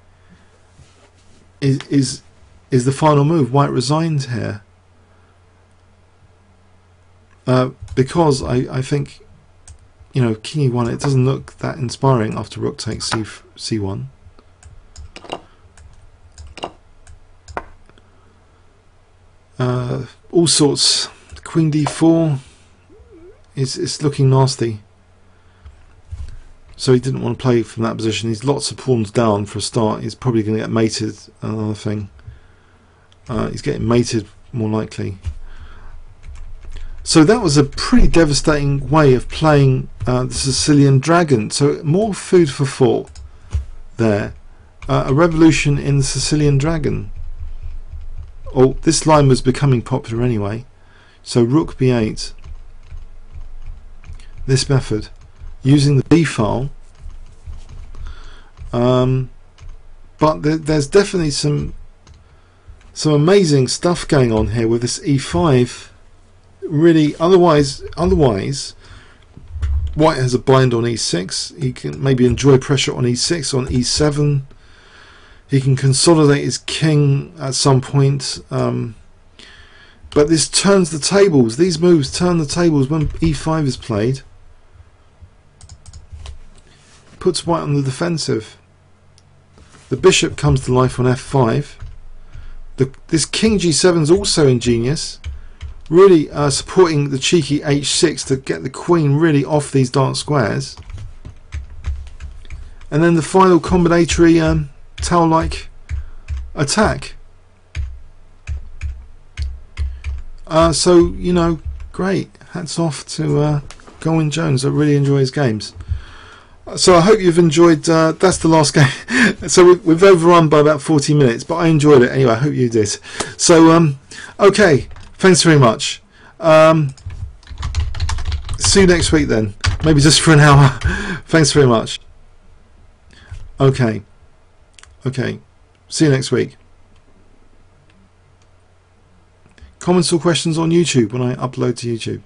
is the final move. White resigned here because I think, you know, king e1, it doesn't look that inspiring after rook takes c1. All sorts. Queen d4 is looking nasty. So he didn't want to play from that position. He's lots of pawns down for a start. He's probably going to get mated. Another thing. He's getting mated more likely. So that was a pretty devastating way of playing the Sicilian Dragon. So more food for thought there. A revolution in the Sicilian Dragon. Oh, this line was becoming popular anyway. So rook b8. This method, using the b file. But there's definitely some amazing stuff going on here with this e5. Really, otherwise White has a bind on e6. He can maybe enjoy pressure on e6, on e7. He can consolidate his king at some point, but this turns the tables. These moves turn the tables when e5 is played. Puts White on the defensive. The bishop comes to life on f5. This king g7 is also ingenious, really supporting the cheeky h6 to get the queen really off these dark squares. And then the final combinatory Tau-like attack. So, you know, great. Hats off to Gawain Jones. I really enjoy his games. So I hope you've enjoyed. That's the last game. So we've overrun by about 40 minutes, but I enjoyed it anyway. I hope you did. So okay, thanks very much. See you next week then. Maybe just for an hour. Thanks very much. Okay. Okay. See you next week. Comments or questions on YouTube when I upload to YouTube.